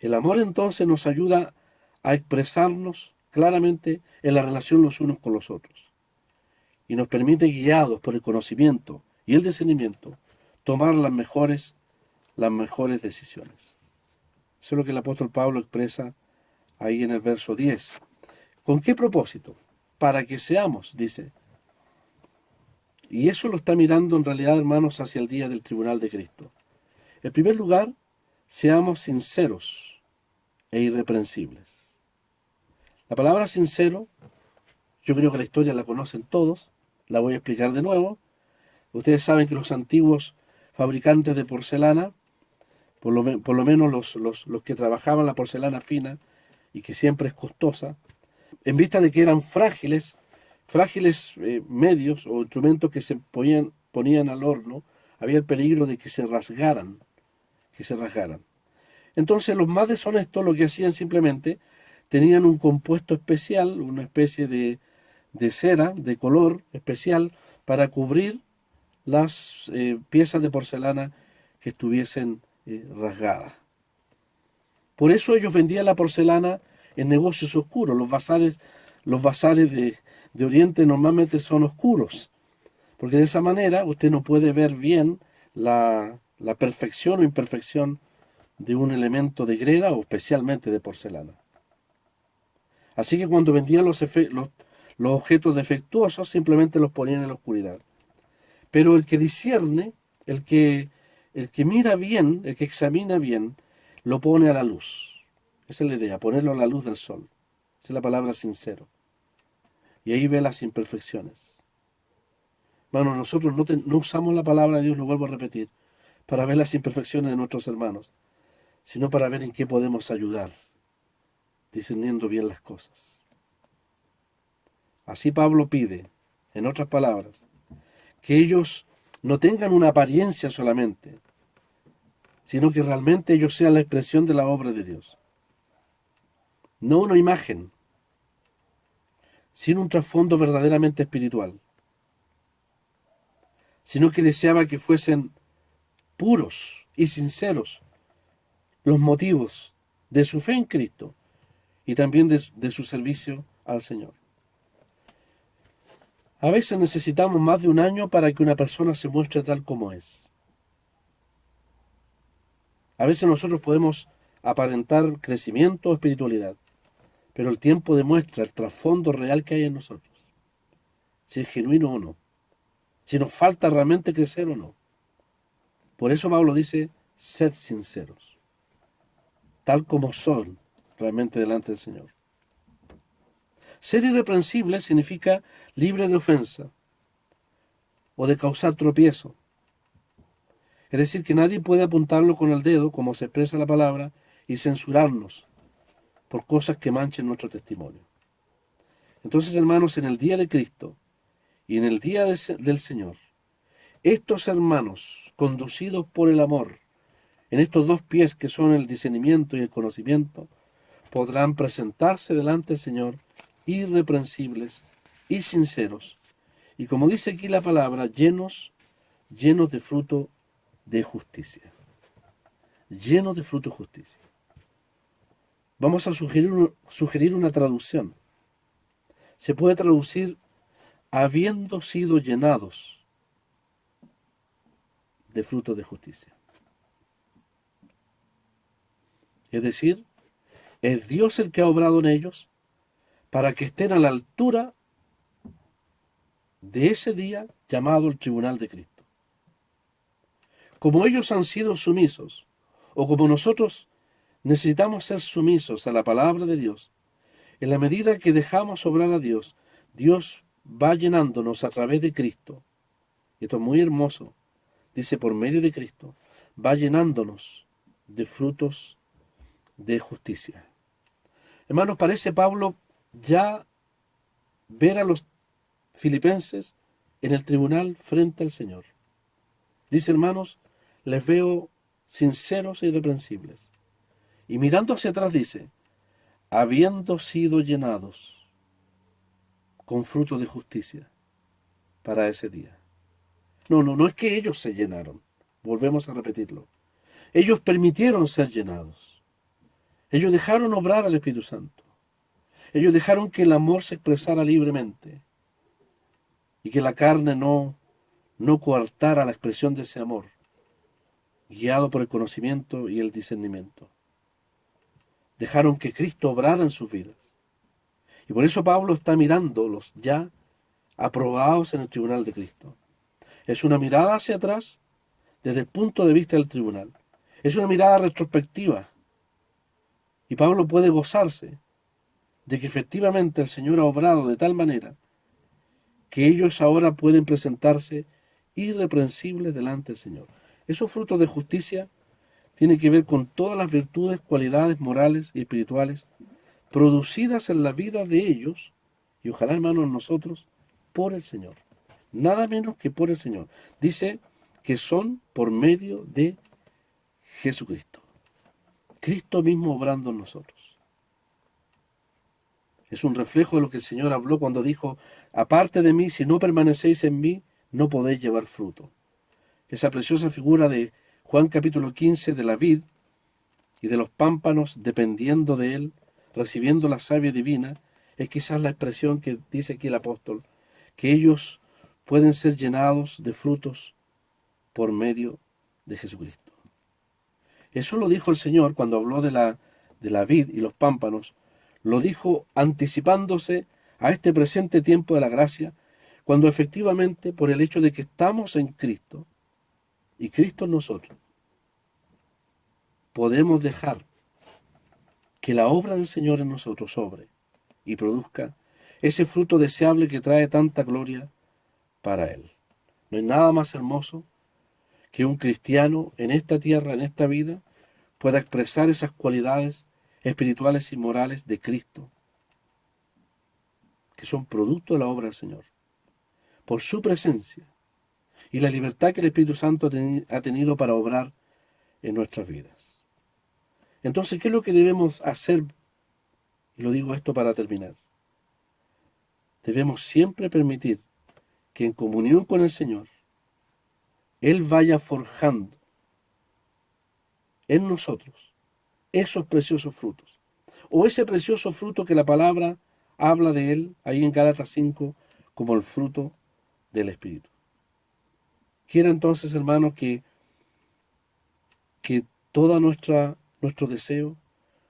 El amor entonces nos ayuda a expresarnos claramente en la relación los unos con los otros y nos permite, guiados por el conocimiento y el discernimiento, tomar las mejores decisiones. Eso es lo que el apóstol Pablo expresa ahí en el verso 10. ¿Con qué propósito? Para que seamos, dice. Y eso lo está mirando en realidad, hermanos, hacia el día del tribunal de Cristo. En primer lugar, seamos sinceros e irreprensibles. La palabra sincero, yo creo que la historia la conocen todos, la voy a explicar de nuevo. Ustedes saben que los antiguos fabricantes de porcelana por lo menos los que trabajaban la porcelana fina y que siempre es costosa, en vista de que eran frágiles medios o instrumentos que se ponían al horno, había el peligro de que se rasgaran, que se rasgaran. Entonces los más deshonestos lo que hacían simplemente, tenían un compuesto especial, una especie de cera, de color especial, para cubrir las piezas de porcelana que estuviesen rasgadas. Por eso ellos vendían la porcelana en negocios oscuros. Los bazares de Oriente normalmente son oscuros, porque de esa manera usted no puede ver bien la perfección o imperfección de un elemento de greda o especialmente de porcelana. Así que cuando vendían los objetos defectuosos simplemente los ponían en la oscuridad. Pero el que discierne, el que mira bien, el que examina bien, lo pone a la luz. Esa es la idea, ponerlo a la luz del sol. Esa es la palabra sincero. Y ahí ve las imperfecciones. Bueno, nosotros no usamos la palabra de Dios, lo vuelvo a repetir, para ver las imperfecciones de nuestros hermanos, sino para ver en qué podemos ayudar, discerniendo bien las cosas. Así Pablo pide, en otras palabras, que ellos no tengan una apariencia solamente, sino que realmente ellos sean la expresión de la obra de Dios. No una imagen, sino un trasfondo verdaderamente espiritual, sino que deseaba que fuesen puros y sinceros los motivos de su fe en Cristo y también de su servicio al Señor. A veces necesitamos más de un año para que una persona se muestre tal como es. A veces nosotros podemos aparentar crecimiento o espiritualidad, pero el tiempo demuestra el trasfondo real que hay en nosotros, si es genuino o no, si nos falta realmente crecer o no. Por eso Pablo dice, sed sinceros, tal como son realmente delante del Señor. Ser irreprensible significa libre de ofensa o de causar tropiezo. Es decir, que nadie puede apuntarlo con el dedo, como se expresa la palabra, y censurarnos por cosas que manchen nuestro testimonio. Entonces, hermanos, en el día de Cristo y en el día del Señor, estos hermanos, conducidos por el amor, en estos dos pies que son el discernimiento y el conocimiento, podrán presentarse delante del Señor irreprensibles y sinceros, y como dice aquí la palabra, llenos de fruto de justicia. Llenos de fruto de justicia. Vamos a sugerir una traducción. Se puede traducir habiendo sido llenados de fruto de justicia. Es decir, es Dios el que ha obrado en ellos para que estén a la altura de ese día llamado el tribunal de Cristo. Como ellos han sido sumisos, o como nosotros necesitamos ser sumisos a la palabra de Dios, en la medida que dejamos obrar a Dios, Dios va llenándonos a través de Cristo. Y esto es muy hermoso. Dice, por medio de Cristo, va llenándonos de frutos de justicia. Hermanos, parece Pablo ya ver a los filipenses en el tribunal frente al Señor. Dice, hermanos, les veo sinceros e irreprensibles. Y mirando hacia atrás dice, habiendo sido llenados con fruto de justicia para ese día. No es que ellos se llenaron. Volvemos a repetirlo. Ellos permitieron ser llenados. Ellos dejaron obrar al Espíritu Santo. Ellos dejaron que el amor se expresara libremente y que la carne no coartara la expresión de ese amor, guiado por el conocimiento y el discernimiento. Dejaron que Cristo obrara en sus vidas. Y por eso Pablo está mirándolos ya aprobados en el tribunal de Cristo. Es una mirada hacia atrás desde el punto de vista del tribunal. Es una mirada retrospectiva. Y Pablo puede gozarse de que efectivamente el Señor ha obrado de tal manera que ellos ahora pueden presentarse irreprensibles delante del Señor. Esos frutos de justicia tiene que ver con todas las virtudes, cualidades morales y espirituales producidas en la vida de ellos, y ojalá, hermanos, en nosotros, por el Señor. Nada menos que por el Señor. Dice que son por medio de Jesucristo. Cristo mismo obrando en nosotros. Es un reflejo de lo que el Señor habló cuando dijo: aparte de mí, si no permanecéis en mí, no podéis llevar fruto. Esa preciosa figura de Juan capítulo 15 de la vid y de los pámpanos dependiendo de él, recibiendo la savia divina, es quizás la expresión que dice aquí el apóstol, que ellos pueden ser llenados de frutos por medio de Jesucristo. Eso lo dijo el Señor cuando habló de la vid y los pámpanos, lo dijo anticipándose a este presente tiempo de la gracia, cuando efectivamente, por el hecho de que estamos en Cristo, y Cristo en nosotros, podemos dejar que la obra del Señor en nosotros sobre y produzca ese fruto deseable que trae tanta gloria para Él. No hay nada más hermoso que un cristiano en esta tierra, en esta vida, pueda expresar esas cualidades espirituales y morales de Cristo, que son producto de la obra del Señor, por su presencia y la libertad que el Espíritu Santo ha tenido para obrar en nuestras vidas. Entonces, ¿qué es lo que debemos hacer? Y lo digo esto para terminar. Debemos siempre permitir que en comunión con el Señor, Él vaya forjando en nosotros esos preciosos frutos. O ese precioso fruto que la palabra habla de Él, ahí en Gálatas 5, como el fruto del Espíritu. Quiero entonces, hermanos, que toda nuestro deseo,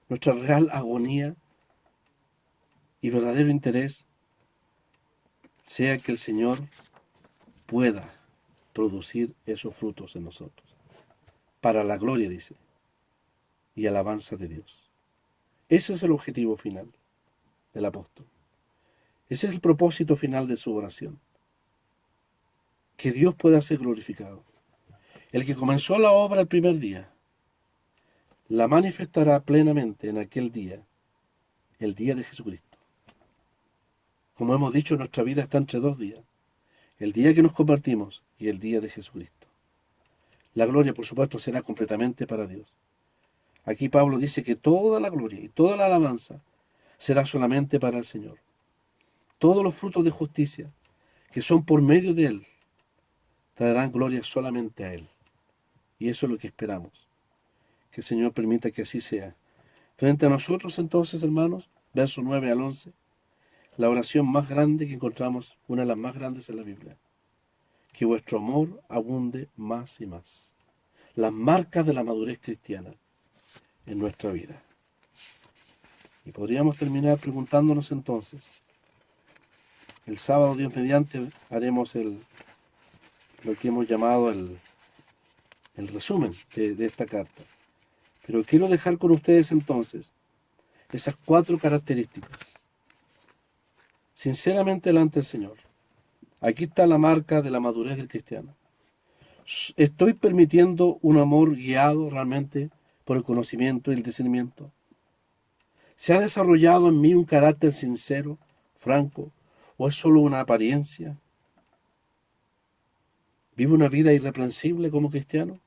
nuestra real agonía y verdadero interés sea que el Señor pueda producir esos frutos en nosotros, para la gloria, dice, y alabanza de Dios. Ese es el objetivo final del apóstol. Ese es el propósito final de su oración. Que Dios pueda ser glorificado. El que comenzó la obra el primer día, la manifestará plenamente en aquel día, el día de Jesucristo. Como hemos dicho, nuestra vida está entre dos días, el día que nos convertimos y el día de Jesucristo. La gloria, por supuesto, será completamente para Dios. Aquí Pablo dice que toda la gloria y toda la alabanza será solamente para el Señor. Todos los frutos de justicia que son por medio de Él traerán gloria solamente a Él. Y eso es lo que esperamos. Que el Señor permita que así sea. Frente a nosotros entonces, hermanos, versos 9 al 11, la oración más grande que encontramos, una de las más grandes en la Biblia. Que vuestro amor abunde más y más. Las marcas de la madurez cristiana en nuestra vida. Y podríamos terminar preguntándonos entonces, el sábado, Dios mediante, haremos lo que hemos llamado el resumen de esta carta. Pero quiero dejar con ustedes entonces esas 4 características. Sinceramente delante del Señor. Aquí está la marca de la madurez del cristiano. ¿Estoy permitiendo un amor guiado realmente por el conocimiento y el discernimiento? ¿Se ha desarrollado en mí un carácter sincero, franco, o es solo una apariencia? ¿Vivo una vida irreprensible como cristiano?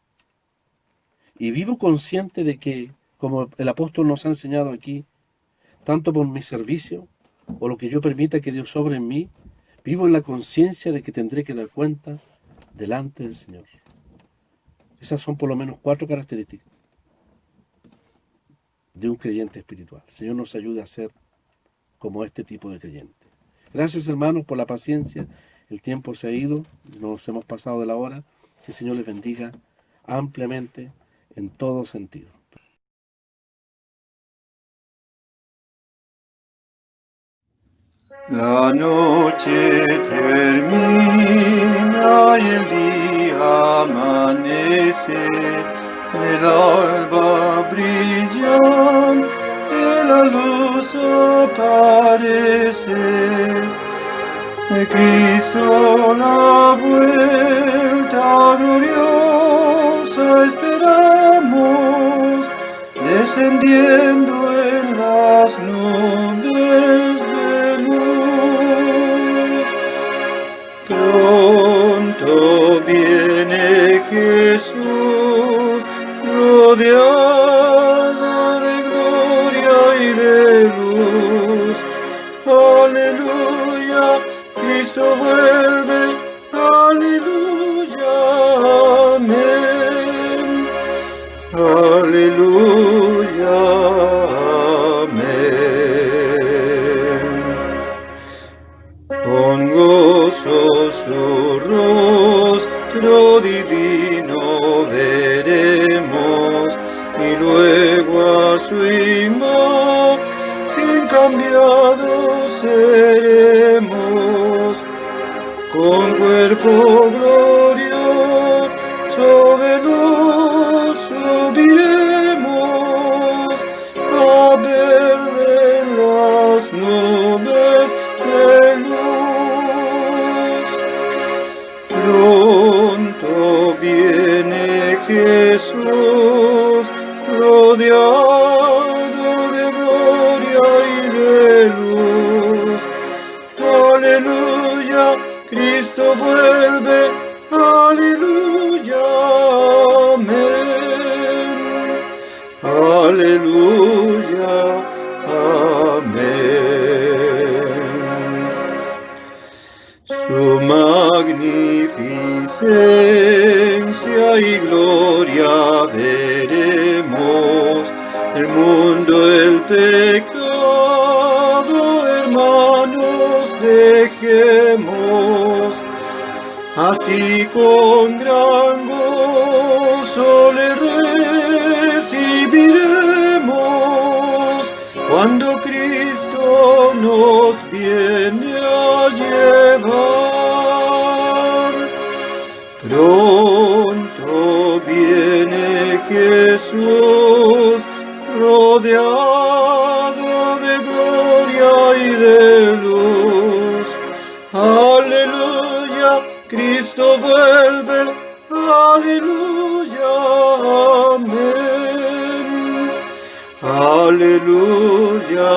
Y vivo consciente de que, como el apóstol nos ha enseñado aquí, tanto por mi servicio o lo que yo permita que Dios obre en mí, vivo en la conciencia de que tendré que dar cuenta delante del Señor. Esas son por lo menos 4 características de un creyente espiritual. El Señor nos ayude a ser como este tipo de creyente. Gracias, hermanos, por la paciencia. El tiempo se ha ido, nos hemos pasado de la hora. Que el Señor les bendiga ampliamente en todo sentido. La noche termina y el día amanece, el alba brilla y la luz aparece. De Cristo la vuelta gloriosa esperamos. Pronto viene Jesús, rodeado de gloria y de luz. Aleluya, Cristo vuelve, aleluya, amén. Aleluya, amén. Con gozo su rostro divino veremos, y luego a su imagen cambiados seremos. Con cuerpo glorioso veloz subiremos a verle en las nubes de luz. Pronto viene Jesús, rodeado de gloria y de luz. Aleluya, Cristo vuelve, aleluya, amén. Aleluya, amén. Su magnificencia y gloria veremos, el mundo, el pecado, hermanos, dejemos. Así con gran gozo le recibiremos, cuando Cristo nos viene a llevar. Pronto viene Jesús, rodeado de gloria y de luz. Aleluya, Cristo vuelve, aleluya, amén. Aleluya,